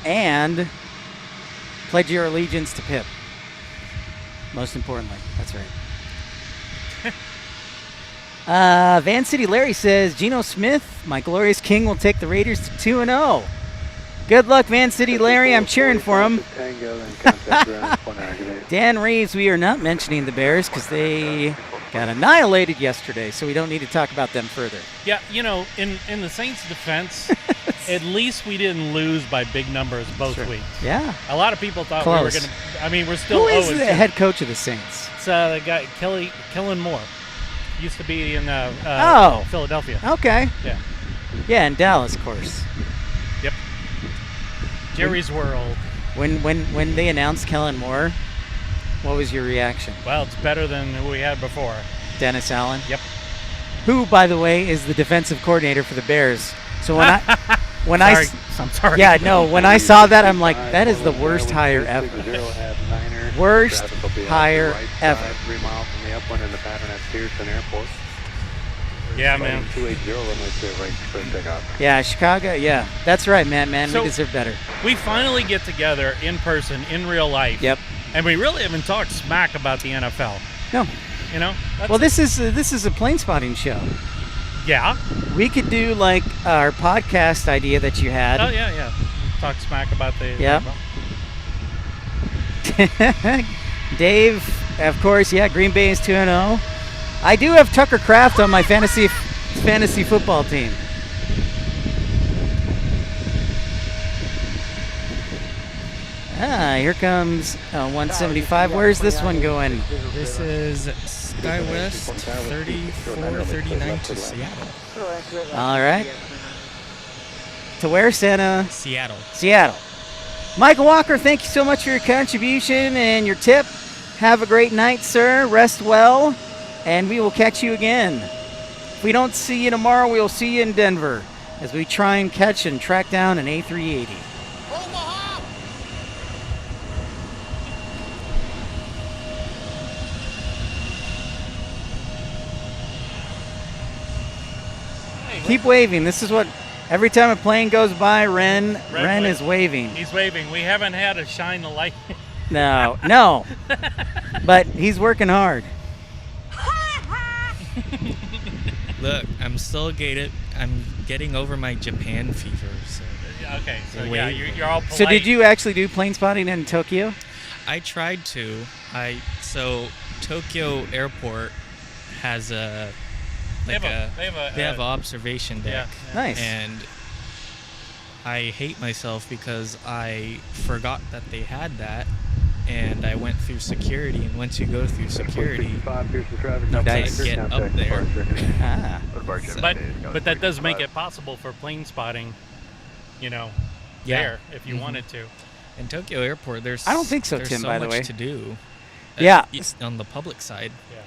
A: and pledge your allegiance to Pip. Most importantly, that's right. Van City Larry says, Geno Smith, my glorious king, will take the Raiders to 2-0. Good luck, Man City Larry. I'm cheering for him.
C: Tango and contact ground point activated.
A: Dan Reeves, we are not mentioning the Bears because they got annihilated yesterday, so we don't need to talk about them further.
B: Yeah, you know, in the Saints' defense, at least we didn't lose by big numbers both weeks.
A: Yeah.
B: A lot of people thought
A: Close.
B: we were going to. I mean, we're still.
A: Who is the head coach of the Saints?
B: It's the guy Kellen Moore. Used to be in Philadelphia.
A: Okay.
B: Yeah.
A: Yeah, in Dallas, of course.
B: Yep. Jerry's World.
A: When they announced Kellen Moore, what was your reaction?
B: Well, it's better than who we had before.
A: Dennis Allen?
B: Yep.
A: Who, by the way, is the defensive coordinator for the Bears. So when
B: I'm sorry.
A: Yeah, no, when I saw that, I'm like, that is the worst hire ever. Worst hire ever.
C: 3 miles from the upwind in the pattern at Pearson Airport.
B: Yeah, man.
C: 280 runway straight right for takeoff.
A: Yeah, Chicago, yeah. That's right, man.
B: So-
A: we deserve better.
B: We finally get together in person, in real life.
A: Yep.
B: And we really haven't talked smack about the NFL.
A: No.
B: You know?
A: Well, this is a plane spotting show.
B: Yeah.
A: We could do like our podcast idea that you had.
B: Oh, yeah. Talk smack about the
A: Yep.
B: NFL.
A: Dave, of course, yeah, Green Bay is 2-0. I do have Tucker Kraft on my fantasy football team. Here comes 175. Where's this one going?
E: This is SkyWest 3439 to Seattle.
A: All right. To where, Santa?
E: Seattle.
A: Michael Walker, thank you so much for your contribution and your tip. Have a great night, sir. Rest well, and we will catch you again. If we don't see you tomorrow, we will see you in Denver as we try and catch and track down an A380. Keep waving. This is what every time a plane goes by, Ren is waving.
B: He's waving. We haven't had to shine the light.
A: No. But he's working hard.
E: Look, I'm getting over my Japan fever. So.
B: Okay, so yeah, you're all polite.
A: So did you actually do plane spotting in Tokyo?
E: I tried to. So Tokyo Airport has a they have an observation deck.
B: Yeah.
A: Nice.
E: And I hate myself because I forgot that they had that, and I went through security. And once you go through security, you
A: Nice.
E: can't get up there.
B: But that does make it possible for plane spotting, there if you wanted to.
E: In Tokyo Airport, there's
A: I don't think so,
E: there's
A: Tim,
E: so
A: by the
E: much
A: way.
E: to do.
A: Yeah.
E: On the public side.
B: Yeah.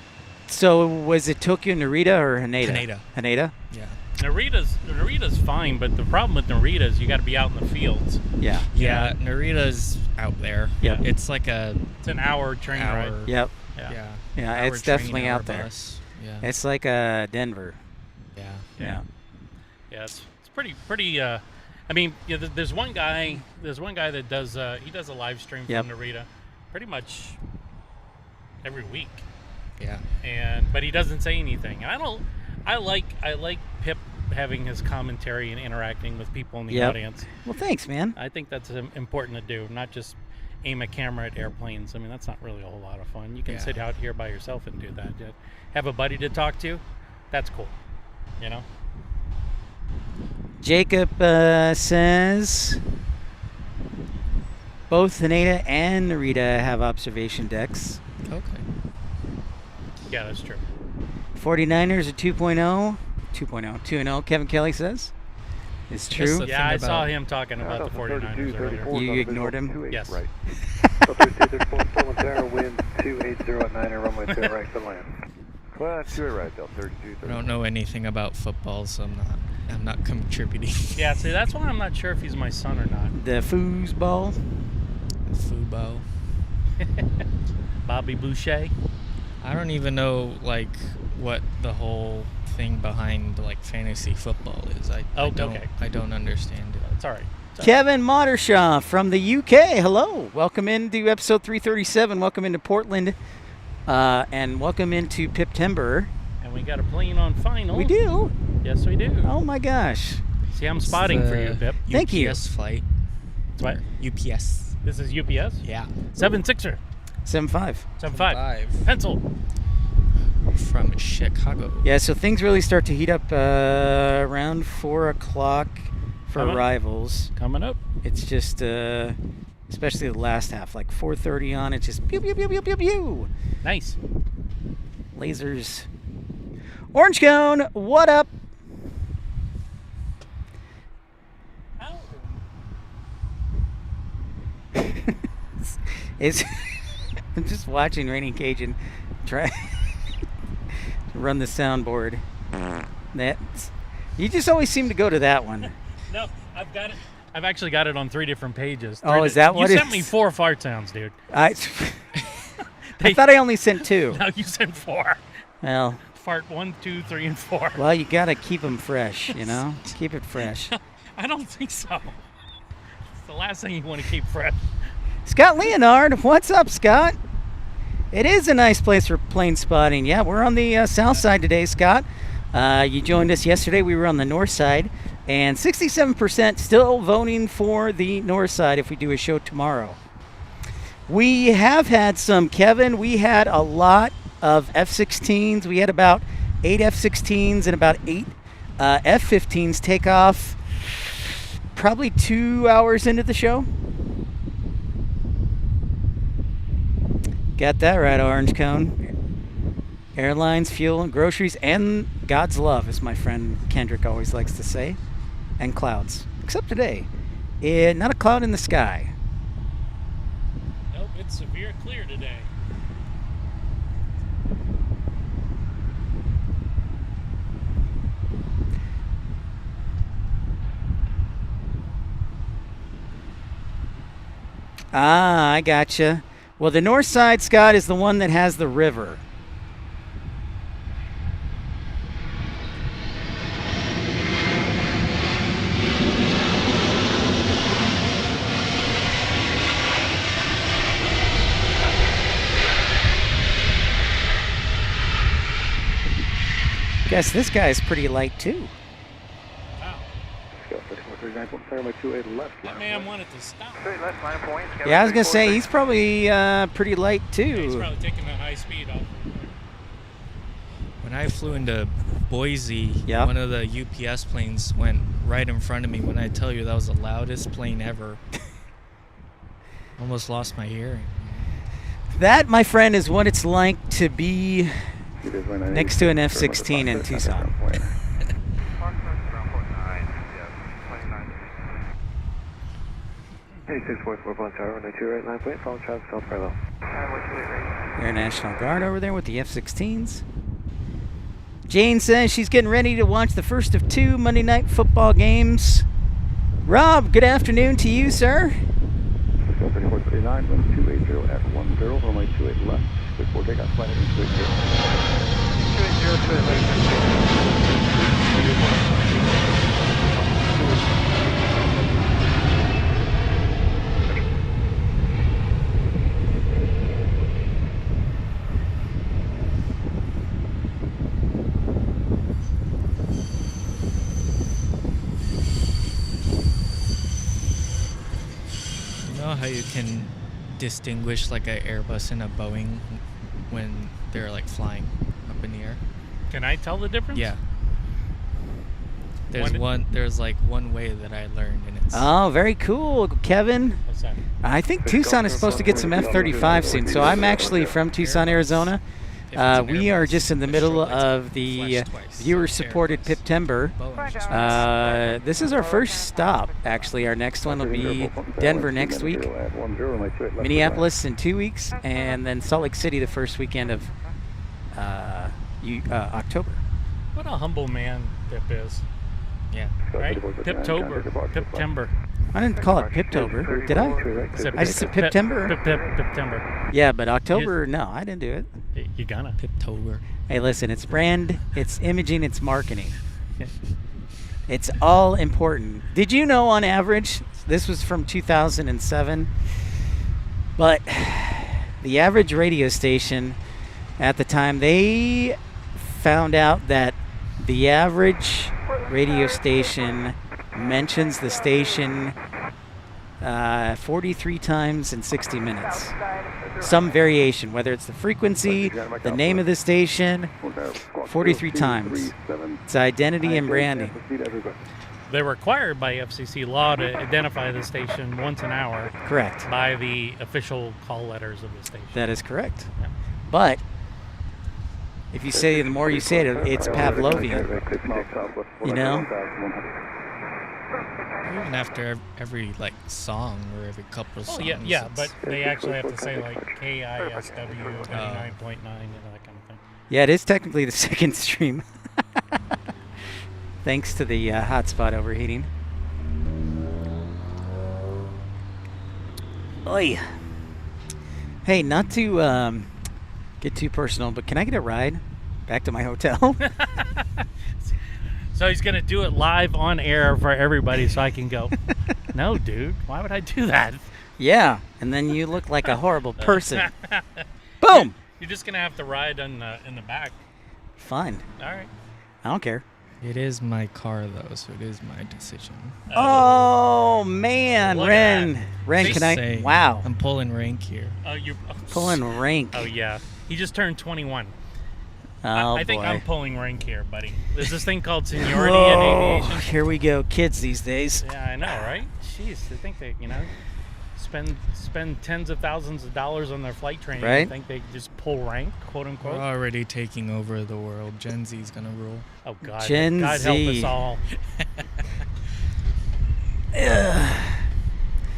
A: So was it Tokyo Narita or Haneda? Haneda?
E: Yeah.
B: Narita's fine, but the problem with Narita is you got to be out in the fields.
A: Yeah.
E: Yeah, Narita's out there.
A: Yep.
E: It's like
B: It's an hour train ride.
A: Yep.
B: Yeah.
A: Yeah,
E: hour
A: it's definitely
E: train, hour
A: out there.
E: bus. Yeah.
A: It's like Denver.
E: Yeah.
A: Yeah.
B: Yeah, it's pretty. I mean, there's one guy that does he does a live stream from Narita, pretty much every week.
E: Yeah.
B: But he doesn't say anything. I like Pip having his commentary and interacting with people in the audience.
A: Well, thanks, man.
B: I think that's important to do, not just aim a camera at airplanes. I mean, that's not really a whole lot of fun. You can sit out here by yourself and do that. Have a buddy to talk to. That's cool.
A: Jacob says both Haneda and Narita have observation decks.
E: Okay.
B: Yeah, that's true.
A: 49ers are 2.0. 2.0. Kevin Kelly says. It's true.
B: Yeah, I saw him talking about the 49ers earlier.
A: You ignored him?
B: Yes.
C: Right. 3234 Tower, wind 280 at 9 runway 2 right to land. Well, 2 right, Del 32.
E: I don't know anything about football, so I'm not contributing.
B: Yeah, see, that's why I'm not sure if he's my son or not.
A: The foosball.
E: Fubo.
B: Bobby Boucher.
E: I don't even know what the whole thing behind fantasy football is. I don't understand it.
B: It's all right.
A: Kevin Modershaw from the UK. Hello. Welcome into episode 337. Welcome into Portland. And welcome into Piptember.
B: And we got a plane on final.
A: We do?
B: Yes, we do.
A: Oh my gosh.
B: See, I'm spotting for you, Pip.
A: Thank you.
E: UPS flight.
B: What?
E: UPS.
B: This is UPS?
E: Yeah.
B: 7-6er.
A: 7.5.
B: 7.5. Pencil.
E: From Chicago.
A: Yeah, so things really start to heat up around 4 o'clock for arrivals.
B: Coming up.
A: It's just, especially the last half, like 4:30 on, it's just pew, pew, pew, pew, pew, pew.
B: Nice.
A: Lasers. Orange Cone, what up? It's I'm just watching Raining Cajun try to run the soundboard. You just always seem to go to that one.
B: No, I've got it. I've actually got it on 3 different pages.
A: Oh, is that what
B: you
A: it
B: sent me 4 fart sounds, dude.
A: I thought I only sent 2.
B: No, you sent 4.
A: Well,
B: Fart 1, 2, 3, and 4.
A: Well, you gotta keep them fresh, you know. Keep it fresh.
B: I don't think so. It's the last thing you want to keep fresh.
A: Scott Leonard, what's up, Scott? It is a nice place for plane spotting. Yeah, we're on the south side today, Scott. You joined us yesterday. We were on the north side, and 67% still voting for the north side if we do a show tomorrow. We have had some, Kevin. We had a lot of F-16s. We had about 8 F-16s and about 8 F-15s take off probably 2 hours into the show. Got that right, Orange Cone. Airlines, fuel, and groceries, and God's love, as my friend Kendrick always likes to say. And clouds. Except today. Not a cloud in the sky.
B: Nope, it's severe clear today.
A: Ah, I gotcha. Well, the north side, Scott, is the one that has the river. Guess this guy's pretty light, too.
B: That man wanted to stop.
A: Yeah, I was going to say, he's probably pretty light, too.
B: He's probably taking that high speed off.
E: When I flew into Boise, one of the UPS planes went right in front of me. When I tell you that was the loudest plane ever. Almost lost my hearing.
A: That, my friend, is what it's like to be next to an F-16 in Tucson. Air National Guard over there with the F-16s. Jane says she's getting ready to watch the first of 2 Monday Night Football games. Rob, good afternoon to you, sir.
C: 3439, wind 280 at 10, runway 28 left, before takeoff, flight heading 280.
E: How you can distinguish like an Airbus and a Boeing when they're like flying up in the air?
B: Can I tell the difference?
E: Yeah. There's one way that I learned, and it's
A: very cool, Kevin.
B: What's that?
A: I think Tucson is supposed to get some F-35 soon, so I'm actually from Tucson, Arizona. We are just in the middle of the viewer-supported Piptember. This is our first stop, actually. Our next one will be Denver next week, Minneapolis in 2 weeks, and then Salt Lake City the first weekend of October.
B: What a humble man Pip is.
E: Yeah.
B: Right? Piptember.
A: I didn't call it Piptober, did I? I just said Piptember.
B: Piptember.
A: Yeah, but October, no, I didn't do it.
B: You gonna.
E: Piptober.
A: Hey, listen, it's brand, it's imaging, it's marketing. It's all important. Did you know, on average, this was from 2007, but the average radio station at the time, they found out that the average radio station mentions the station 43 times in 60 minutes. Some variation, whether it's the frequency, the name of the station, 43 times. It's identity and branding.
B: They're required by FCC law to identify the station once an hour.
A: Correct.
B: By the official call letters of the station.
A: That is correct.
B: Yeah.
A: But if you say, the more you say it, it's Pavlovian. You know?
E: Even after every like song or every couple of songs.
B: Oh yeah, but they actually have to say like KISW 99.9 and that kind of thing.
A: Yeah, it is technically the second stream. Thanks to the hotspot overheating. Oy. Hey, not to get too personal, but can I get a ride back to my hotel?
B: So he's going to do it live on air for everybody so I can go, no, dude, why would I do that?
A: Yeah, and then you look like a horrible person. Boom!
B: You're just going to have to ride in the back.
A: Fine.
B: All right.
A: I don't care.
E: It is my car, though, so it is my decision.
A: Oh, man.
B: Look
A: Ren,
B: at
A: can I?
E: Say,
A: Wow.
E: I'm pulling rank here.
B: You're
A: Pulling rank.
B: Oh, yeah. He just turned 21.
A: Oh,
B: I think
A: boy.
B: I'm pulling rank here, buddy. There's this thing called seniority in aviation.
A: Here we go. Kids these days.
B: Yeah, I know, right? Jeez, I think they, spend tens of thousands of dollars on their flight training.
A: Right.
B: I think they just pull rank, quote unquote.
E: We're already taking over the world. Gen Z's gonna rule.
B: Oh God,
A: Gen
B: God
A: Z.
B: help us all.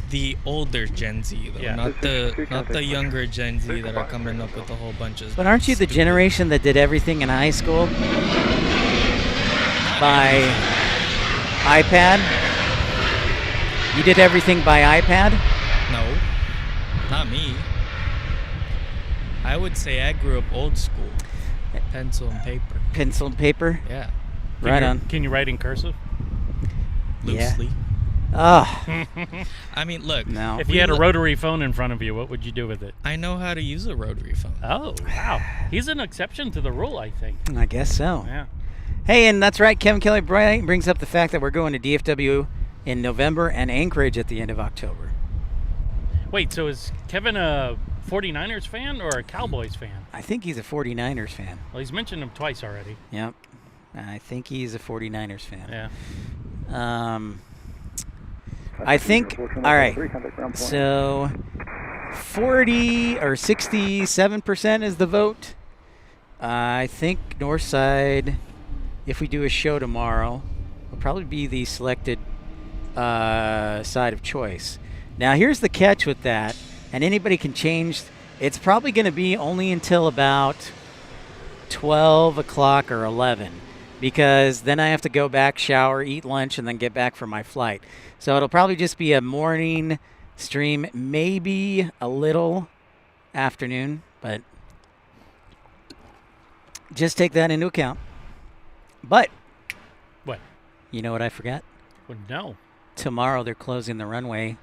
E: The older Gen Z, though,
B: Yeah.
E: not the younger Gen Z that are coming up with a whole bunch of.
A: But aren't you the
E: stupid-
A: generation that did everything in high school by iPad? You did everything by iPad?
E: No, not me. I would say I grew up old school, pencil and paper.
A: Pencil and paper?
E: Yeah,
A: Right on.
B: Can you write in cursive?
E: loosely.
A: Oh,
E: I mean, look.
A: no.
B: If you had a rotary phone in front of you, what would you do with it?
E: I know how to use a rotary phone.
B: Oh, wow. He's an exception to the rule, I think.
A: I guess so.
B: Yeah.
A: Hey, and that's right. Kevin Kelly brings up the fact that we're going to DFW in November and Anchorage at the end of October.
B: Wait, so is Kevin a 49ers fan or a Cowboys fan?
A: I think he's a 49ers fan.
B: Well, he's mentioned them twice already.
A: Yep. I think he's a 49ers fan.
B: Yeah.
A: I think, all right, so 40 or 67% is the vote. I think Northside, if we do a show tomorrow, will probably be the selected side of choice. Now, here's the catch with that, and anybody can change. It's probably going to be only until about 12 o'clock or 11, because then I have to go back, shower, eat lunch, and then get back for my flight. So it'll probably just be a morning stream, maybe a little afternoon, but just take that into account. But
B: What?
A: you know what I forgot?
B: Well, no.
A: Tomorrow they're closing the runway.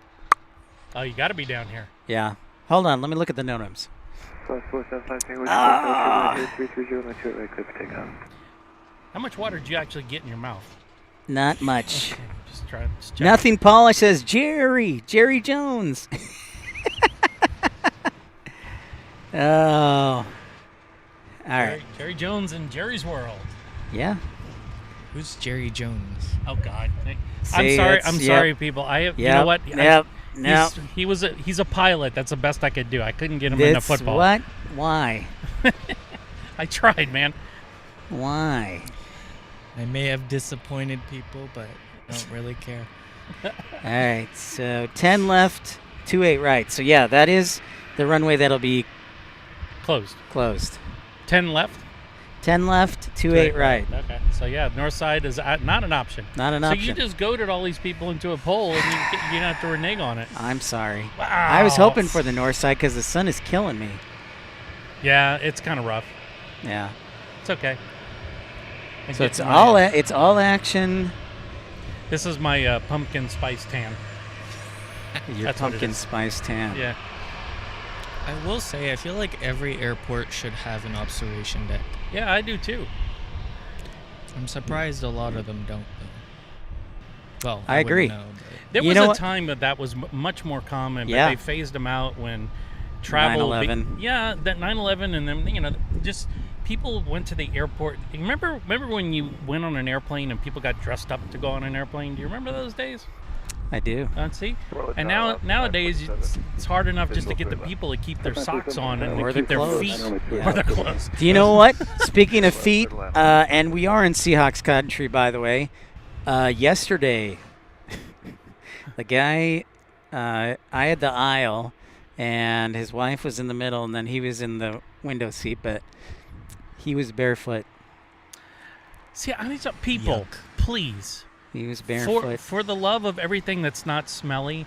B: Oh, you got to be down here.
A: Yeah. Hold on, let me look at the no-noms.
B: How much water did you actually get in your mouth?
A: Not much.
B: Okay, just try. Just check.
A: Nothing Polish says Jerry Jones. Oh. All right.
B: Jerry Jones in Jerry's World.
A: Yeah.
E: Who's Jerry Jones?
B: Oh God.
A: See,
B: I'm sorry, people. I have.
A: Yep.
B: You know what?
A: Yep.
B: He's a pilot. That's the best I could do. I couldn't get him into
A: This
B: football.
A: what? Why?
B: I tried, man.
A: Why?
E: I may have disappointed people, but I don't really care.
A: All right. So 10 left, 28 right. So yeah, that is the runway that'll be
B: Closed. 10 left.
A: 10 left, 28 right.
B: Okay. So yeah, north side is not an option.
A: Not an
B: so
A: option.
B: you just goaded all these people into a pole, and you don't have to renege on it.
A: I'm sorry.
B: Wow.
A: I was hoping for the north side because the sun is killing me.
B: Yeah, it's kind of rough.
A: Yeah.
B: It's okay.
A: So it's all action.
B: This is my pumpkin spice tan.
A: Your
B: That's what it
A: pumpkin
B: is.
A: spice tan.
B: Yeah.
E: I will say, I feel like every airport should have an observation deck.
B: Yeah, I do too.
E: I'm surprised a lot of them don't, Well,
A: I agree.
E: wouldn't know, but
B: There
A: You
B: was
A: know
B: a
A: what?
B: time that was much more common, but
A: Yeah.
B: they phased them out when travel.
A: 9/11.
B: Yeah, that 9/11, and then just people went to the airport. Remember when you went on an airplane and people got dressed up to go on an airplane? Do you remember those days?
A: I do.
B: See, and nowadays it's hard enough just to get the people to keep their socks on and
A: Or
B: to keep
A: their
B: their
A: clothes.
B: feet
A: Yeah.
B: or their clothes.
A: Do you know what? Speaking of feet, and we are in Seahawks country, by the way. Yesterday, the guy, I had the aisle, and his wife was in the middle, and then he was in the window seat, but he was barefoot.
B: See, I need some people, please.
A: He was barefoot.
B: For the love of everything that's not smelly,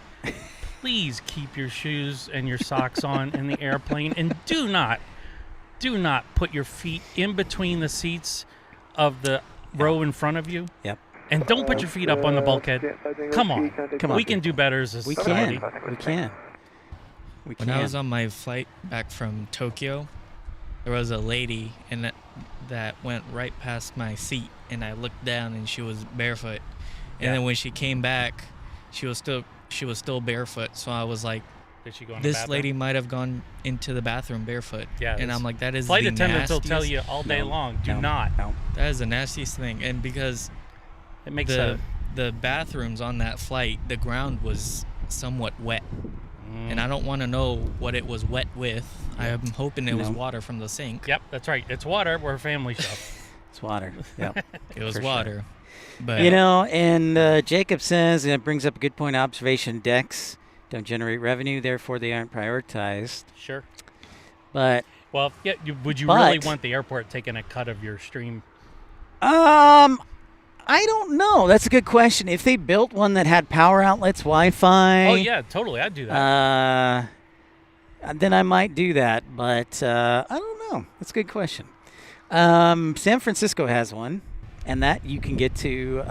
B: please keep your shoes and your socks on in the airplane, and do not put your feet in between the seats of the row in front of you.
A: Yep.
B: And don't put your feet up on the bulkhead. Come on. We can do better as a
A: We
B: society.
A: can.
E: when I was on my flight back from Tokyo, there was a lady that went right past my seat, and I looked down, and she was barefoot. And then when she came back, she was still barefoot. So I was like,
B: Did she go in the
E: this
B: bathroom?
E: lady might have gone into the bathroom barefoot.
B: Yeah,
E: and
B: this
E: I'm like, that is
B: Flight
E: the
B: attendants will
E: nastiest,
B: tell you all day long, do not.
A: No.
E: that is the nastiest thing. And because
B: It makes
E: the bathrooms on that flight, the ground was somewhat wet. And I don't want to know what it was wet with. I'm hoping it was water from the sink.
B: Yep, that's right. It's water. We're a family show.
A: It's water. Yep.
E: It was
A: For
E: water. But
A: And Jacob says, and it brings up a good point, observation decks don't generate revenue, therefore they aren't prioritized.
B: Sure.
A: But
B: Well, yeah. Would you really
A: But-
B: want the airport taking a cut of your stream?
A: I don't know. That's a good question. If they built one that had power outlets, Wi-Fi,
B: Oh yeah, totally. I'd do that.
A: then I might do that. But I don't know. That's a good question. San Francisco has one, and that you can get to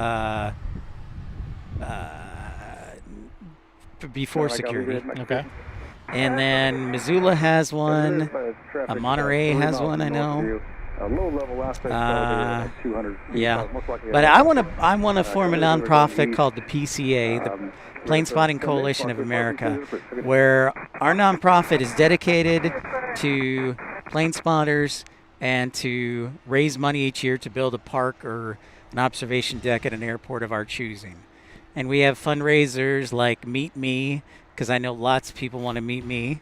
A: before security.
B: Okay.
A: And then Missoula has one. Monterey has one, I know. Yeah, but I want to form a nonprofit called the PCA, the Plane Spotting Coalition of America, where our nonprofit is dedicated to plane spotters and to raise money each year to build a park or an observation deck at an airport of our choosing. And we have fundraisers like Meet Me, because I know lots of people want to meet me.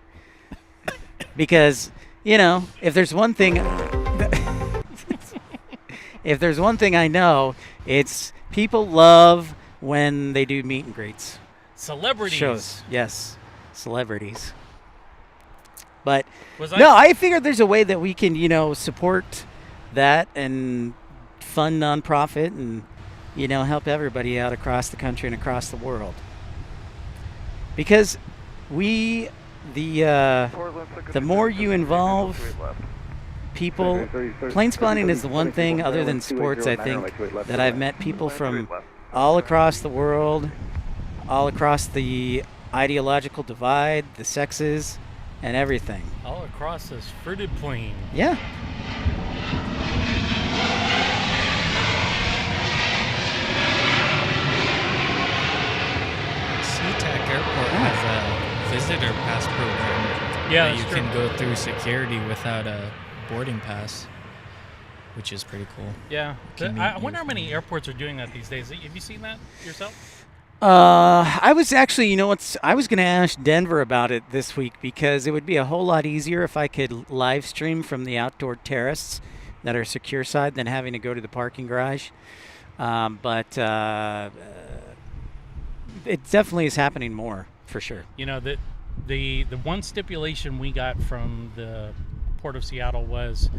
A: Because, if there's one thing I know, it's people love when they do meet and greets.
B: Celebrities.
A: Shows. Yes. Celebrities. But
B: Was
A: I figured there's a way that we can, support that and fund nonprofit and, help everybody out across the country and across the world. Because the more you involve people, plane spotting is the one thing other than sports, I think, that I've met people from all across the world, all across the ideological divide, the sexes, and everything.
B: all across this fruited plain.
A: Yeah.
E: SeaTac Airport has a visitor pass program
B: Yeah,
E: that you
B: that's
E: can
B: true.
E: go through security without a boarding pass, which is pretty cool.
B: Yeah.
E: Can
B: I
E: you
B: wonder how
E: use
B: many airports are doing that these days. Have you seen that yourself?
A: I was actually, I was going to ask Denver about it this week because it would be a whole lot easier if I could live stream from the outdoor terraces that are secure side than having to go to the parking garage. But it definitely is happening more, for sure.
B: The one stipulation we got from the Port of Seattle was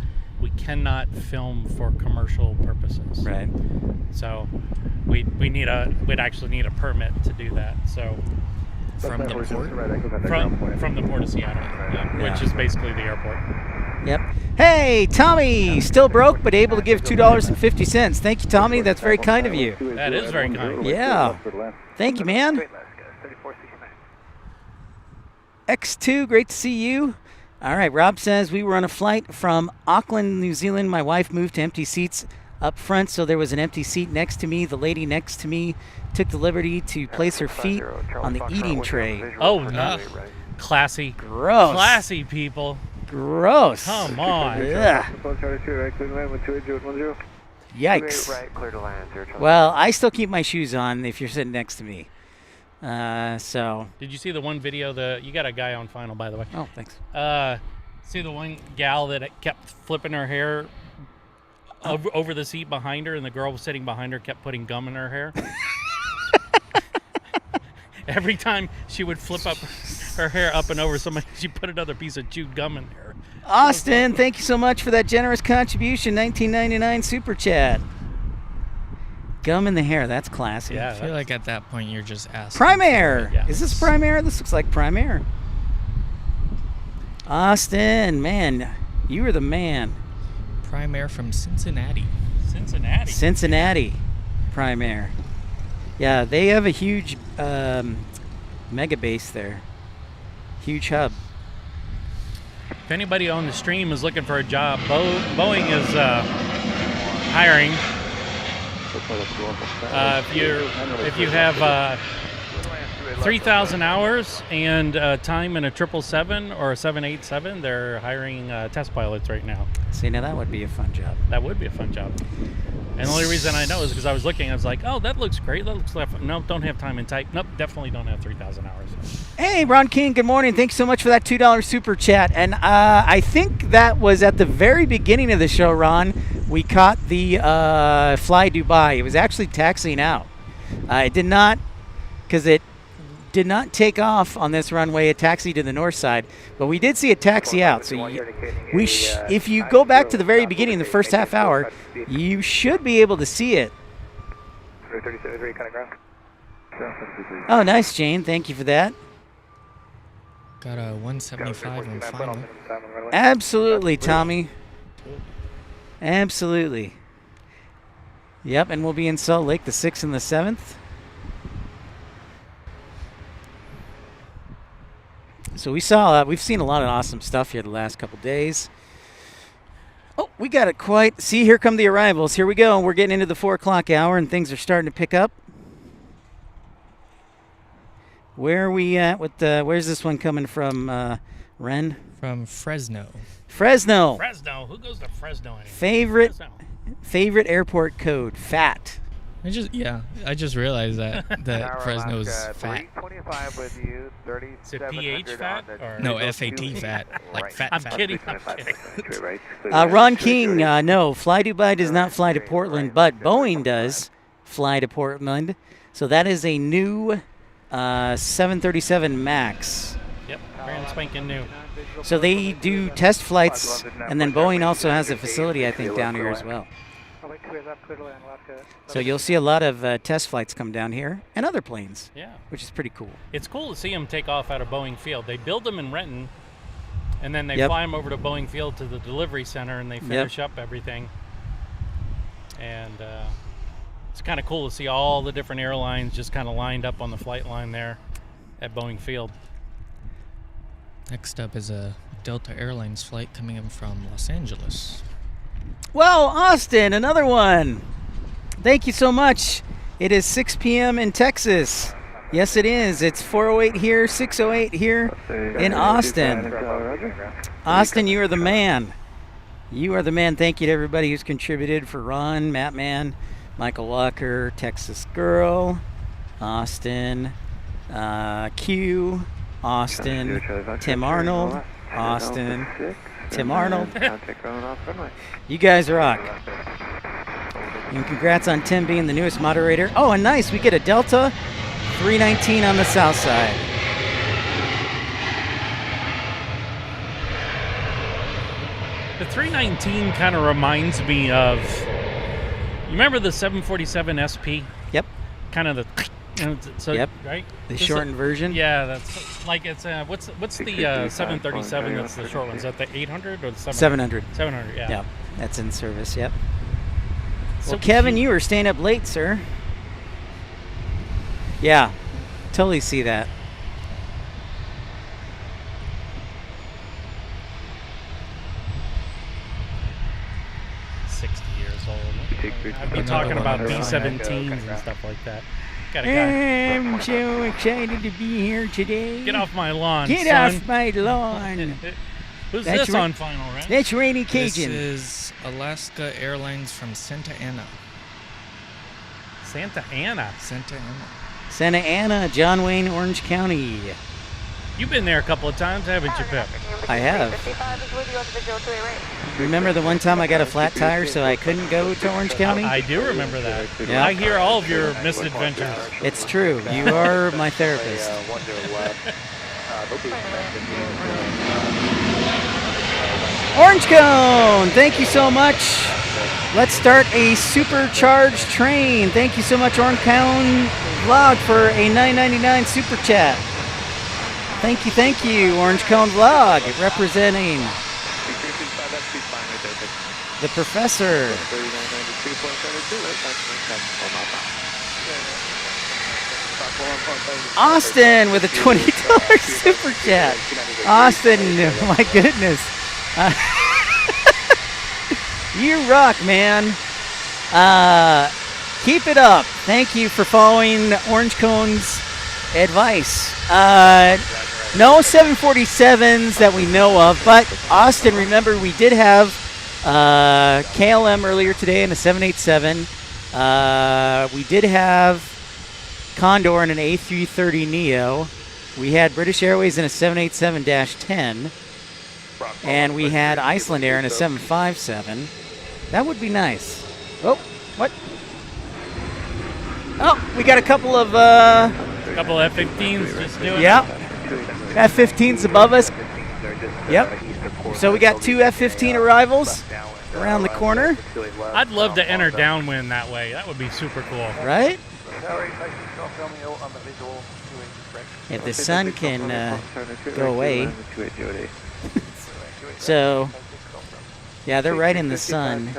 B: we cannot film for commercial purposes.
A: Right.
B: So we'd actually need a permit to do that. So
E: From the port?
B: from the Port of Seattle, which is basically the airport.
A: Yep. Hey, Tommy, still broke but able to give $2.50. Thank you, Tommy. That's very kind of you.
B: That is very kind.
A: Yeah. Thank you, man. X2, great to see you. All right, Rob says we were on a flight from Auckland, New Zealand. My wife moved to empty seats up front, so there was an empty seat next to me. The lady next to me took the liberty to place her feet on the eating tray.
B: Oh, no. Classy.
A: Gross.
B: Classy people.
A: Gross.
B: Come on.
A: Yeah. Yikes. Well, I still keep my shoes on if you're sitting next to me. So.
B: Did you see the one video? You got a guy on final, by the way.
A: Oh, thanks.
B: See the one gal that kept flipping her hair over the seat behind her, and the girl was sitting behind her kept putting gum in her hair? Every time she would flip up her hair up and over somebody, she put another piece of chewed gum in there.
A: Austin, thank you so much for that generous contribution. $19.99 super chat. Gum in the hair, that's classy.
B: Yeah,
E: I feel like at that point you're just asking.
A: Prime Air.
B: Yeah.
A: Is this Prime Air? This looks like Prime Air. Austin, man, you are the man.
E: Prime Air from Cincinnati.
B: Cincinnati.
A: Prime Air. Yeah, they have a huge mega base there. Huge hub.
B: If anybody on the stream is looking for a job, Boeing is hiring. If you have 3,000 hours and time in a 777 or a 787, they're hiring test pilots right now.
A: See, now that would be a fun job.
B: That would be a fun job. And the only reason I know is because I was looking, I was like, oh, that looks great. That looks like, nope, don't have time and type. Nope, definitely don't have 3,000 hours.
A: Hey, Ron King, good morning. Thanks so much for that $2 super chat. And I think that was at the very beginning of the show, Ron. We caught the Fly Dubai. It was actually taxiing out. It did not, because it did not take off on this runway. It taxied to the north side, but we did see it taxi out. So if you go back to the very beginning, the first half hour, you should be able to see it. Oh, nice, Jane. Thank you for that.
E: Got a 175 on final.
A: Absolutely, Tommy. Absolutely. Yep, and we'll be in Salt Lake the 6th and the 7th. So we've seen a lot of awesome stuff here the last couple days. Oh, we got it quite. See, here come the arrivals. Here we go. We're getting into the 4 o'clock hour, and things are starting to pick up. Where are we at with where's this one coming from, Ren?
E: From Fresno.
A: Fresno.
B: Who goes to Fresno anymore?
A: Favorite airport code, FAT.
E: I just realized that Fresno's fat.
C: With you,
B: is it PH fat? Or
E: No, FAT fat. Like fat.
B: I'm
E: fat.
B: kidding.
A: Ron King, no, Fly Dubai does not fly to Portland, but Boeing does fly to Portland. So that is a new 737 MAX.
B: Yep, brand spanking new.
A: So they do test flights, and then Boeing also has a facility, I think, down here as well. So you'll see a lot of test flights come down here, and other planes, which is pretty cool.
B: It's cool to see them take off out of Boeing Field. They build them in Renton, and then they fly them over to Boeing Field to the delivery center, and they finish up everything. And it's kind of cool to see all the different airlines just kind of lined up on the flight line there at Boeing Field.
E: Next up is a Delta Airlines flight coming in from Los Angeles.
A: Well, Austin, another one. Thank you so much. It is 6 p.m. in Texas. Yes, it is. It's 4:08 here, 6:08 here in Austin. Austin, you are the man. You are the man. Thank you to everybody who's contributed for Ron, Mattman, Michael Walker, Texas Girl, Austin, Q, Austin, Tim Arnold, Austin, Tim Arnold. You guys rock. And congrats on Tim being the newest moderator. Oh, and nice, we get a Delta 319 on the south side.
B: The 319 kind of reminds me of, you remember the 747 SP?
A: Yep.
B: Kind of the, right?
A: The shortened version?
B: Yeah, that's like, it's, what's the 737 that's the short one? Is that the 800 or the
A: 700?
B: 700, yeah.
A: Yeah, that's in service, yep.
B: So
A: well, Kevin, you were staying up late, sir. Yeah, totally see that.
B: I'd be talking about B-17s and stuff like that. Got a guy.
A: I'm so excited to be here today.
B: Get off my lawn,
A: Get
B: son.
A: off my lawn.
B: Who's
A: That's
B: this
A: right.
B: on final, right?
A: That's Rainy Cajun.
E: This is Alaska Airlines from Santa Ana.
B: Santa Ana.
E: Santa Ana.
A: Santa Ana, John Wayne, Orange County.
B: You've been there a couple of times, haven't you, Pip?
A: I have. Remember the one time I got a flat tire so I couldn't go to Orange County?
B: I do remember that.
A: Yeah.
B: I hear all of your misadventures.
A: It's true. You are my therapist. Orange Cone, thank you so much. Let's start a supercharged train. Thank you so much, Orange Cone Vlog, for a $9.99 super chat. Thank you, Orange Cone Vlog, representing the professor. Austin with a $20 super chat. Austin, my goodness. You rock, man. Keep it up. Thank you for following Orange Cone's advice. No 747s that we know of, but Austin, remember we did have KLM earlier today in a 787. We did have Condor in an A330neo. We had British Airways in a 787-10. And we had Iceland Air in a 757. That would be nice. Oh, what? Oh, we got a couple of
B: couple F-15s just doing
A: yeah. F-15s above us. Yep. So we got two F-15 arrivals around the corner.
B: I'd love to enter downwind that way. That would be super cool.
A: Right? If the sun can go away. So, yeah, they're right in the sun.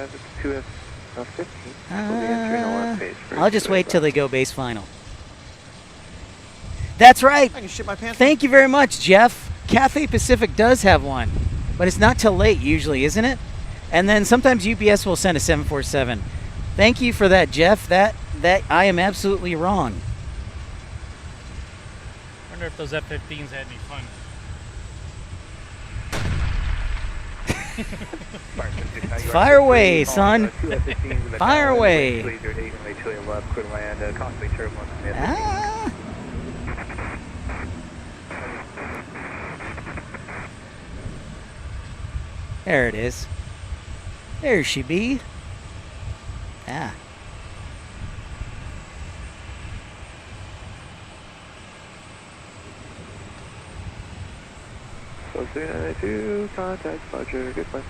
A: I'll just wait till they go base final. That's right.
F: I can shit my pants.
A: Thank you very much, Jeff. Cathay Pacific does have one, but it's not till late usually, isn't it? And then sometimes UPS will send a 747. Thank you for that, Jeff. That I am absolutely wrong.
B: I wonder if those F-15s had any fun.
A: Fire away, son. Fire away. Ah. There it is. There she be. Ah.
C: So 392, contact Roger, good one.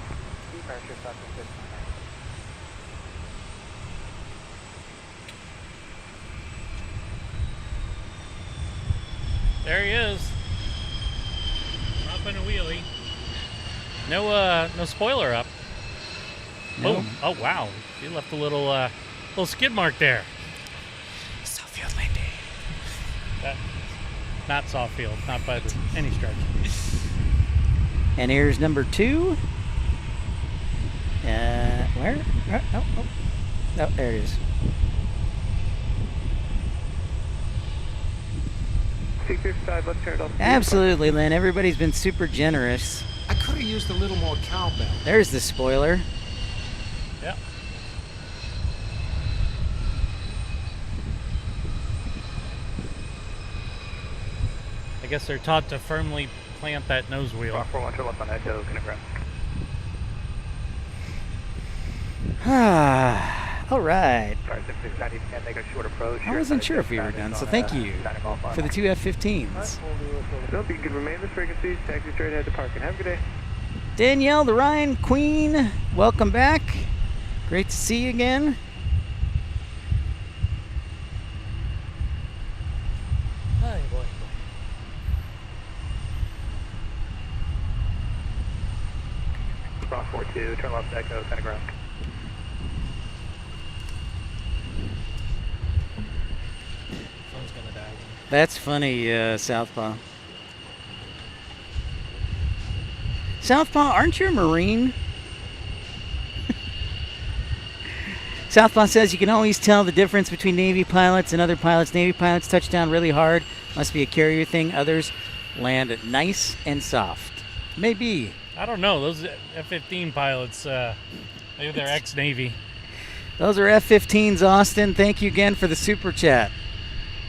B: There he is. Up in a wheelie. No spoiler up.
A: No.
B: Boom. Oh wow. He left a little skid mark there.
E: Southfield Landing.
B: Not soft field, not by any stretch.
A: And here's number 2. Where? Oh, there it is. Absolutely, Lynn. Everybody's been super generous.
F: I could have used a little more cowbell.
A: There's the spoiler.
B: Yep. I guess they're taught to firmly plant that nose wheel.
A: All right. I wasn't sure if we were done, so thank you for the 2 F-15s.
C: Nope, you can remain this frequency, taxi straight ahead to parking. Have a good day.
A: Danielle, the Ryan Queen, welcome back. Great to see you again.
B: Oh boy.
C: Rock 42, turn left echo, center ground.
B: Phone's gonna die.
A: That's funny, Southpaw. Southpaw, aren't you a Marine? Southpaw says you can always tell the difference between Navy pilots and other pilots. Navy pilots touch down really hard. Must be a carrier thing. Others land nice and soft. Maybe.
B: I don't know. Those F-15 pilots, maybe they're ex-Navy.
A: Those are F-15s, Austin. Thank you again for the super chat.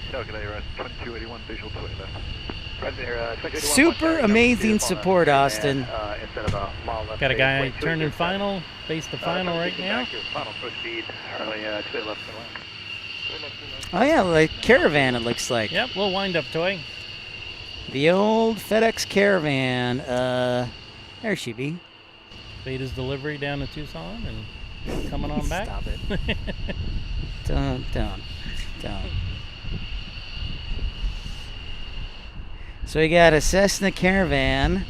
C: Calculator 2281 visual to left.
A: Super amazing support, Austin.
B: Got a guy turning final, base to final right now.
A: Oh yeah, like Caravan it looks like.
B: Yep, we'll wind up toy.
A: The old FedEx Caravan. There she be.
B: Beta's delivery down to Tucson and coming on back.
A: Stop it. Don't. So we got a Cessna Caravan.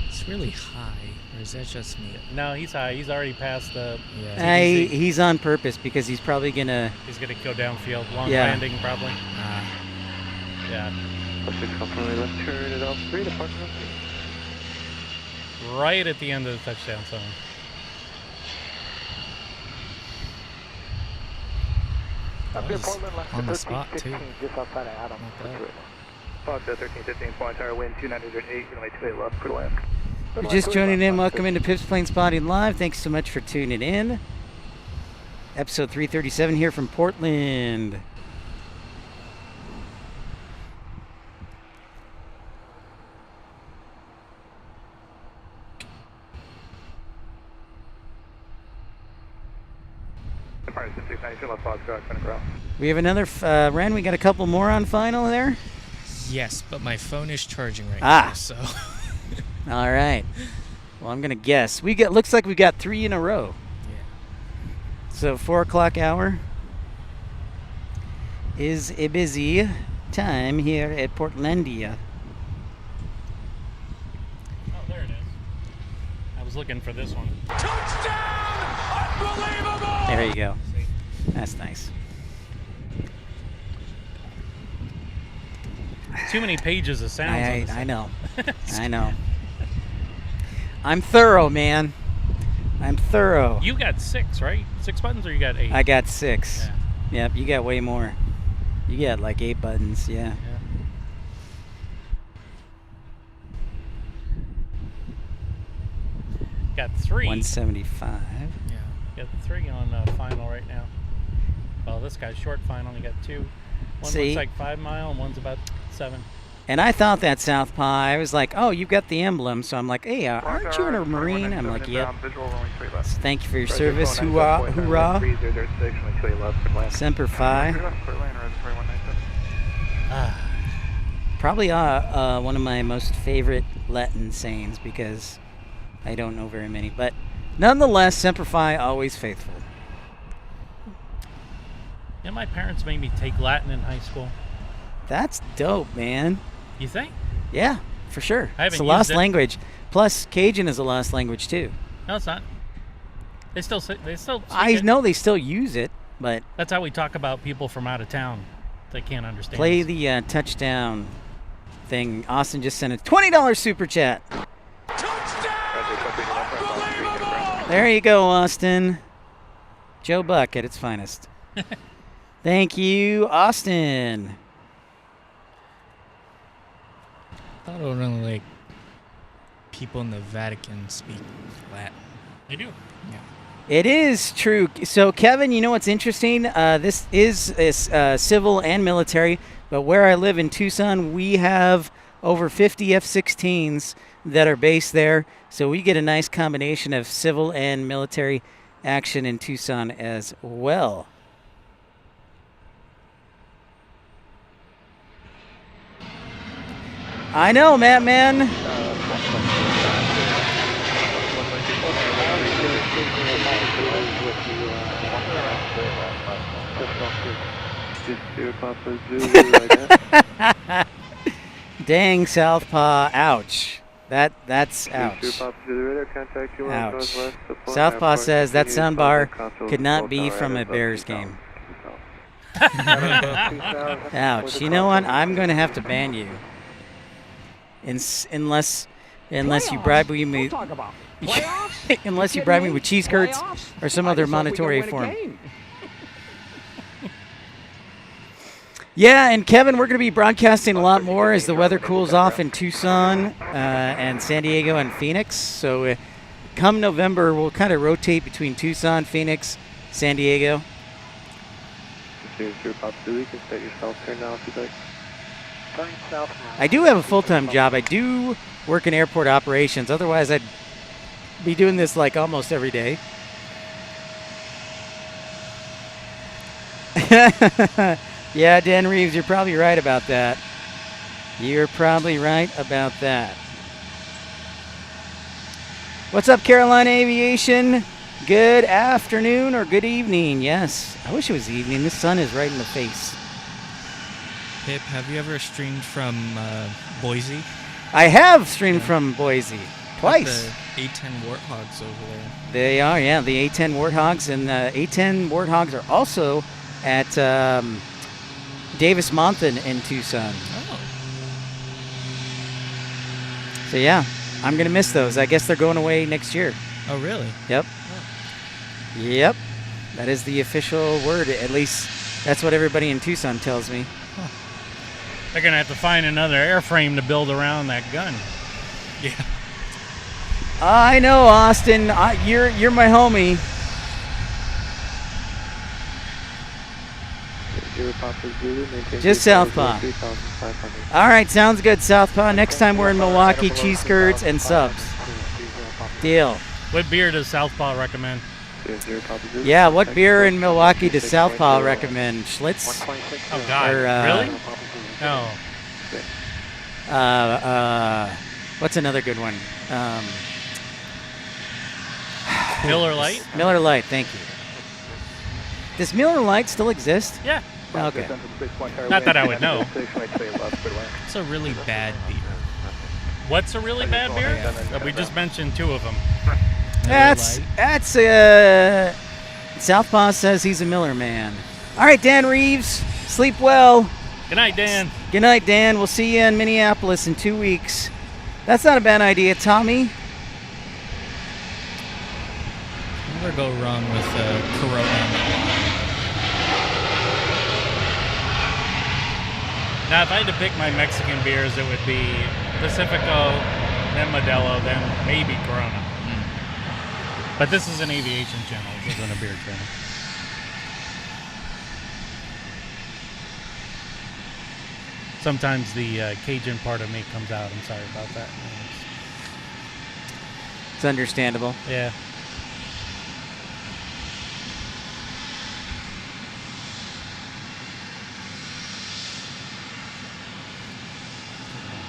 E: It's really high, or is that just me?
B: No, he's high. He's already past the.
E: Yeah.
A: He's on purpose because he's probably gonna.
B: He's gonna go downfield, long landing probably. Yeah. Right at the end of the touchdown zone.
E: On the spot too.
C: Just outside of Adam. Fox 1315 point tower wind 2908, runway 28 left, clear to land.
A: If you're just joining in, welcome into Pip's Plane Spotting Live. Thanks so much for tuning in. Episode 337 here from Portland. We have another, Ren, we got a couple more on final there?
E: Yes, but my phone is charging right now, so.
A: All right. Well, I'm going to guess. Looks like we got 3 in a row.
E: Yeah.
A: So 4 o'clock hour is a busy time here at Portlandia.
B: Oh, there it is. I was looking for this one.
G: Touchdown! Unbelievable!
A: There you go. That's nice.
B: Too many pages of sounds.
A: I know. I know. I'm thorough, man. I'm thorough.
B: You got 6, right? 6 buttons, or you got 8?
A: I got 6.
B: Yeah.
A: Yep, you got way more. You got like 8 buttons, yeah.
B: Got 3.
A: 175.
B: Yeah. Got 3 on final right now. Well, this guy's short final. You got 2. One looks like 5 mile, and one's about 7.
A: And I thought that Southpaw. I was like, oh, you've got the emblem. So I'm like, hey, aren't you a Marine? I'm like, yep. So thank you for your service. Hoorah. Hoorah. Semper Fi. Probably one of my most favorite Latin sayings because I don't know very many. But nonetheless, Semper Fi, always faithful.
B: Yeah, my parents made me take Latin in high school.
A: That's dope, man.
B: You think?
A: Yeah, for sure.
B: It's a
A: lost language. Plus, Cajun is a lost language too.
B: No, it's not. They still.
A: I know they still use it, but
B: that's how we talk about people from out of town. They can't understand.
A: Play the touchdown thing. Austin just sent a $20 super chat.
G: Touchdown!
A: There you go, Austin. Joe Buck at its finest. Thank you, Austin.
E: I thought only like people in the Vatican speak Latin.
B: They do.
E: Yeah.
A: It is true. So, Kevin, you know what's interesting? This is civil and military, but where I live in Tucson, we have over 50 F-16s that are based there. So we get a nice combination of civil and military action in Tucson as well. I know, Matt, man. Dang, Southpaw. Ouch. That's ouch. Ouch. Southpaw says that soundbar could not be from a Bears game. Ouch. You know what? I'm going to have to ban you. Unless Unless you bribe me, unless you bribe me with cheese curds or some other monetary form. Yeah, and Kevin, we're going to be broadcasting a lot more as the weather cools off in Tucson and San Diego and Phoenix. So come November, we'll kind of rotate between Tucson, Phoenix, San Diego. I do have a full-time job. I do work in airport operations. Otherwise, I'd be doing this like almost every day. Yeah, Dan Reeves, you're probably right about that. You're probably right about that. What's up, Carolina Aviation? Good afternoon or good evening. Yes, I wish it was evening. The sun is right in the face.
E: Pip, have you ever streamed from Boise?
A: I have streamed from Boise twice.
E: The A-10 Warthogs over there.
A: They are, yeah, the A-10 Warthogs. And the A-10 Warthogs are also at Davis Monthan in Tucson.
E: Oh.
A: So, yeah, I'm going to miss those. I guess they're going away next year.
E: Oh, really?
A: Yep. Oh. Yep. That is the official word. At least that's what everybody in Tucson tells me.
B: Huh. They're going to have to find another airframe to build around that gun.
E: Yeah.
A: I know, Austin. You're my homie. Just Southpaw. All right, sounds good, Southpaw. Next time we're in Milwaukee, cheese curds and subs. Deal.
B: What beer does Southpaw recommend?
A: Yeah, what beer in Milwaukee does Southpaw recommend? Schlitz?
B: Oh, God.
A: Or,
B: really? No.
A: What's another good one?
B: Miller Lite?
A: Miller Lite, thank you. Does Miller Lite still exist?
B: Yeah.
A: Okay.
B: Not that I would know.
E: It's a really bad beer.
B: What's a really bad beer? We just mentioned two of them.
A: That's Southpaw says he's a Miller man. All right, Dan Reeves, sleep well.
B: Good night, Dan.
A: Good night, Dan. We'll see you in Minneapolis in 2 weeks. That's not a bad idea, Tommy.
E: Never go wrong with Corona.
B: Now, if I had to pick my Mexican beers, it would be Pacifico, then Modelo, then maybe Corona. But this is an aviation channel. This isn't a beer channel. Sometimes the Cajun part of me comes out. I'm sorry about that.
A: It's understandable.
B: Yeah.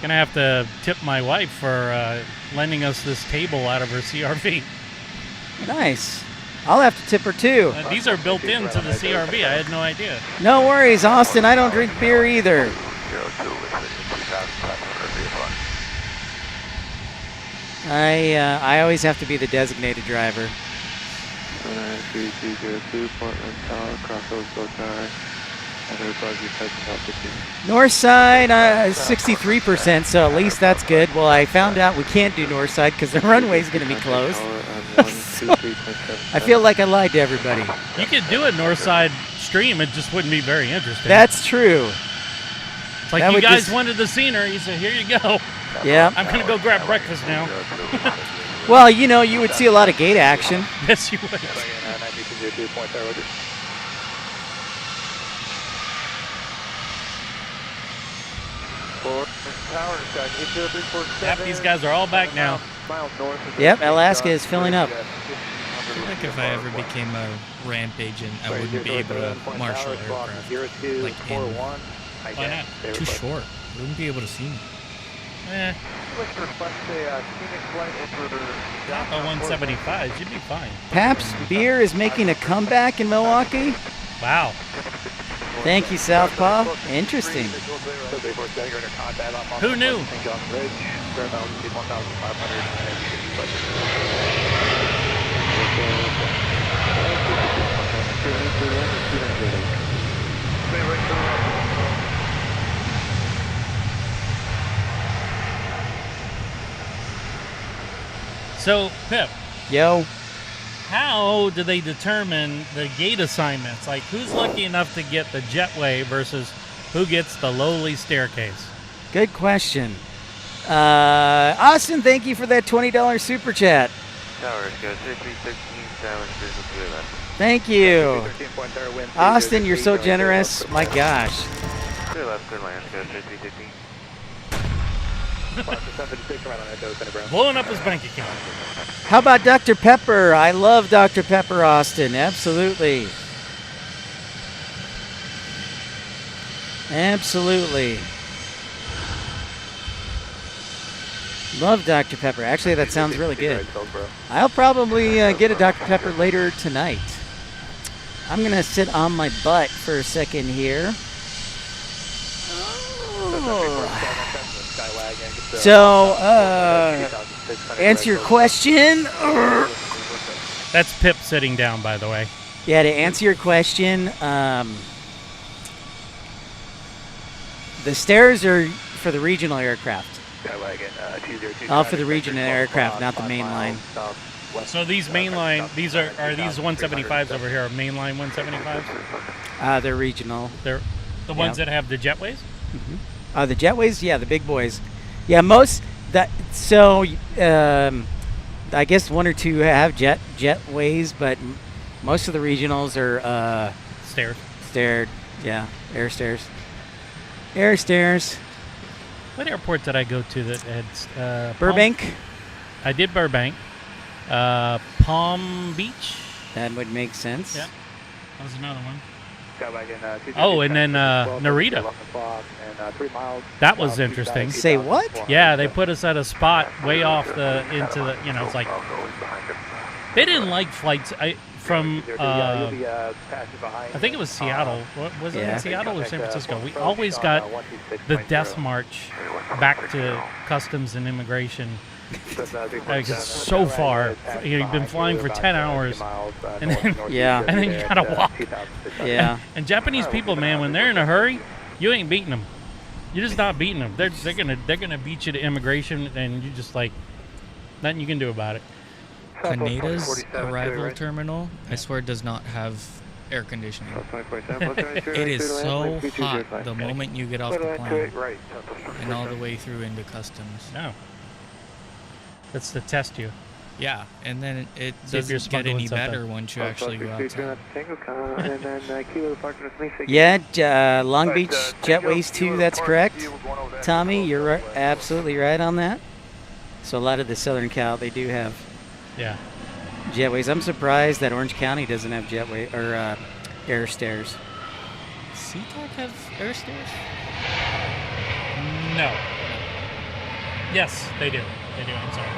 B: Gonna have to tip my wife for lending us this table out of her CRV.
A: Nice. I'll have to tip her too.
B: These are built into the CRV. I had no idea.
A: No worries, Austin. I don't drink beer either. I always have to be the designated driver. North side, 63%, so at least that's good. Well, I found out we can't do north side because the runway's going to be closed. So, I feel like I lied to everybody.
B: You could do it north side stream, it just wouldn't be very interesting.
A: That's true.
B: It's like, you guys wanted the scenery, so here you go.
A: Yeah.
B: I'm going to go grab breakfast now.
A: Well, you know, you would see a lot of gate action.
B: Yes, you would. Yep, these guys are all back now.
A: Yep, Alaska is filling up.
E: I feel like if I ever became a ramp agent, I wouldn't be able to marshal aircraft. Like
B: Why not?
E: Too short. I wouldn't be able to see me.
B: Not the 175s, you'd be fine.
A: Pabst Beer is making a comeback in Milwaukee.
B: Wow.
A: Thank you, Southpaw. Interesting.
B: Who knew? So, Pip,
A: Yo.
B: how do they determine the gate assignments? Like, who's lucky enough to get the jetway versus who gets the lowly staircase?
A: Good question. Austin, thank you for that $20 super chat.
C: Tower, go 3313, Tower, visual to your left.
A: Thank you.
C: 13.0 wind.
A: Austin, you're so generous. My gosh.
C: To your left, clear land, go 3315.
B: Blowing up his bank account.
A: How about Dr. Pepper? I love Dr. Pepper, Austin. Absolutely. Absolutely. Love Dr. Pepper. Actually, that sounds really good. I'll probably get a Dr. Pepper later tonight. I'm going to sit on my butt for a second here. So, answer your question.
B: That's Pip sitting down, by the way.
A: Yeah, to answer your question, the stairs are for the regional aircraft. All for the regional aircraft, not the main line.
B: So these mainline, are these 175s over here, are mainline 175s?
A: They're regional.
B: They're the ones that have the jetways?
A: The jetways, yeah, the big boys. Yeah, I guess one or two have jetways, but most of the regionals are
B: Stairs.
A: Air stairs. Air stairs.
B: What airport did I go to that had
A: Burbank?
B: I did Burbank. Palm Beach?
A: That would make sense.
B: Yeah. That was another one. Oh, and then Narita. That was interesting.
A: Say what?
B: Yeah, they put us at a spot way off it's like they didn't like flights from I think it was Seattle. Was it in Seattle or San Francisco? We always got the death march back to customs and immigration. Like it's so far. You've been flying for 10 hours, and then and then you gotta walk.
A: Yeah.
B: And Japanese people, man, when they're in a hurry, you ain't beating them. You're just not beating them. They're gonna beat you to immigration, and you just like nothing you can do about it.
E: Kaneda's arrival terminal, I swear, does not have air conditioning. It is so hot the moment you get off the plane and all the way through into customs.
B: No. That's to test you.
E: Yeah, and then it
B: See if you're
E: doesn't get any
B: smuggling
E: better
B: something.
E: once you actually go outside.
A: Yeah, Long Beach Jetways 2, that's correct. Tommy, you're absolutely right on that. So a lot of the Southern Cal, they do have jetways. I'm surprised that Orange County doesn't have jetway or air stairs.
E: SeaTac have air stairs?
B: No. Yes, they do. They do. I'm sorry.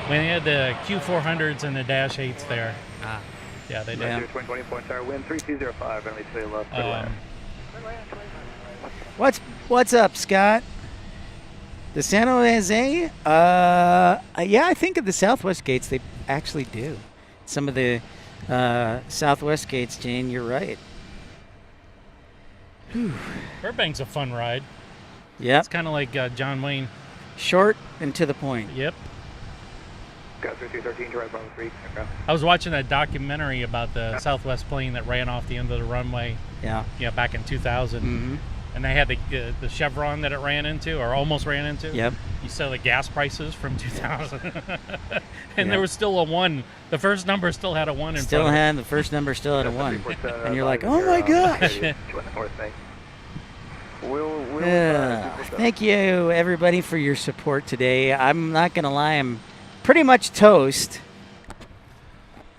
B: When they had the Q400s and the Dash 8s there. Yeah, they did.
A: Yeah.
C: Wind 3205, and we say left.
A: What's up, Scott? The San Jose? Yeah, I think of the Southwest gates, they actually do. Some of the Southwest gates, Jane, you're right. Whew.
B: Burbank's a fun ride.
A: Yeah.
B: It's kind of like John Wayne.
A: Short and to the point.
B: Yep.
C: Got 3213 to right on the street.
B: I was watching that documentary about the Southwest plane that ran off the end of the runway.
A: Yeah.
B: Yeah, back in 2000.
A: Mm-hmm.
B: And they had the Chevron that it ran into, or almost ran into.
A: Yep.
B: You saw the gas prices from 2000. And there was still a 1. The first number still had a 1 in front of it.
A: The first number still had a 1. And you're like, oh my gosh. Thank you, everybody, for your support today. I'm not going to lie, I'm pretty much toast.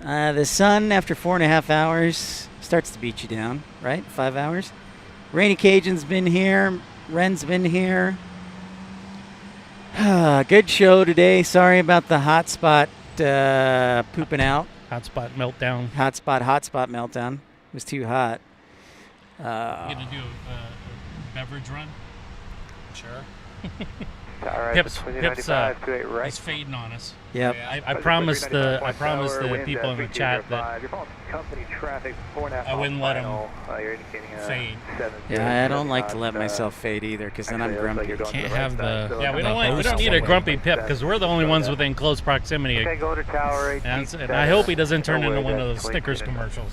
A: The sun, after 4.5 hours, starts to beat you down, right? 5 hours. Rainy Cajun's been here. Ren's been here. Good show today. Sorry about the hotspot pooping out.
B: Hotspot meltdown.
A: Hotspot meltdown. It was too hot.
B: You gonna do a beverage run? Sure. Pip's he's fading on us.
A: Yep.
B: I promised the people in the chat that I wouldn't let him fade.
A: Yeah, I don't like to let myself fade either, because then I'm grumpy.
E: Can't have the.
B: Yeah, we
E: the
B: don't
E: host
B: need a
E: fade.
B: grumpy Pip, because we're the only ones within close proximity. And I hope he doesn't turn into one of those Snickers commercials.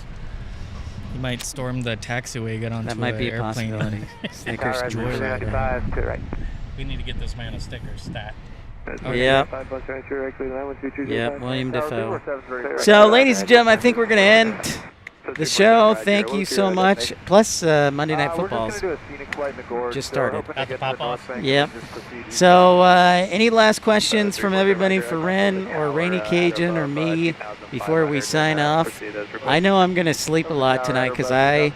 E: You might storm the taxiway, get onto
A: That might be a
E: airplane.
A: possibility. Snickers joyride.
B: We need to get this man a sticker stat.
A: Yep. Yep, William Defoe. So, ladies and gentlemen, I think we're going to end the show. Thank you so much. Plus, Monday Night Football's just started.
B: At the pop-off.
A: Yep. So, any last questions from everybody for Ren or Rainy Cajun or me before we sign off? I know I'm going to sleep a lot tonight because I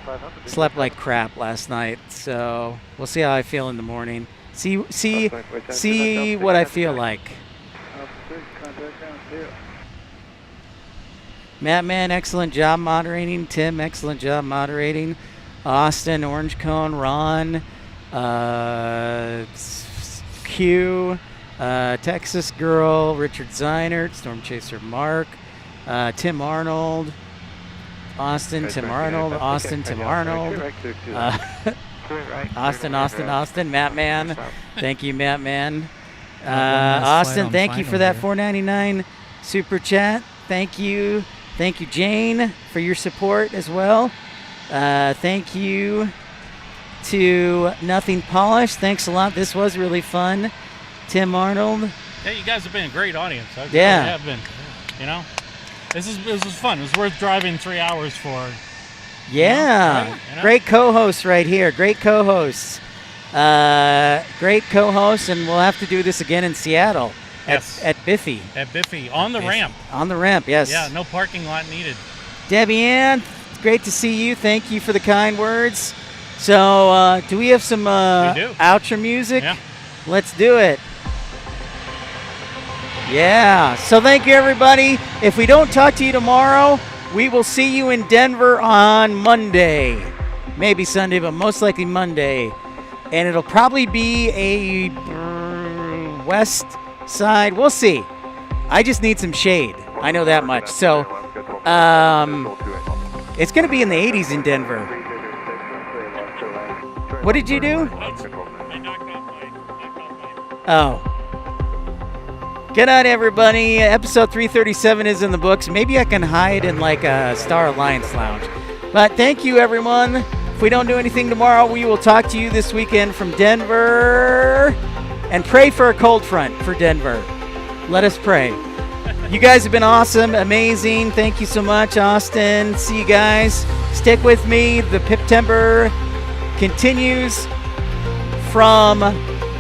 A: slept like crap last night. So, we'll see how I feel in the morning. See what I feel like. Matt Man, excellent job moderating. Tim, excellent job moderating. Austin, Orange Cone, Ron, Q, Texas Girl, Richard Zeinert, Storm Chaser Mark, Tim Arnold, Austin, Tim Arnold, Austin, Tim Arnold. Austin, Matt Man. Thank you, Matt Man. Austin, thank you for that $4.99 super chat. Thank you. Thank you, Jane, for your support as well. Thank you to Nothing Polished. Thanks a lot. This was really fun. Tim Arnold.
B: Yeah, you guys have been a great audience.
A: Yeah.
B: Really have been. You know, this was fun. It was worth driving 3 hours for.
A: Yeah.
B: You know?
A: Great co-hosts right here. Great co-hosts. Great co-hosts, and we'll have to do this again in Seattle.
B: Yes.
A: At Biffy.
B: At Biffy, on the ramp.
A: On the ramp, yes.
B: Yeah, no parking lot needed.
A: Debbie Ann, it's great to see you. Thank you for the kind words. So, do we have some outro music?
B: Yeah.
A: Let's do it. Yeah. So thank you, everybody. If we don't talk to you tomorrow, we will see you in Denver on Monday. Maybe Sunday, but most likely Monday. And it'll probably be a west side. We'll see. I just need some shade. I know that much. So, it's going to be in the 80s in Denver. What did you do? Oh. Good night, everybody. Episode 337 is in the books. Maybe I can hide in like a Star Alliance lounge. But thank you, everyone. If we don't do anything tomorrow, we will talk to you this weekend from Denver. And pray for a cold front for Denver. Let us pray. You guys have been awesome, amazing. Thank you so much, Austin. See you guys. Stick with me. The Piptember continues from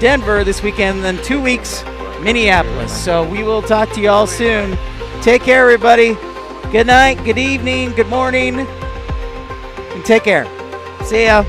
A: Denver this weekend, then 2 weeks, Minneapolis. So we will talk to you all soon. Take care, everybody. Good night, good evening, good morning, and take care. See ya.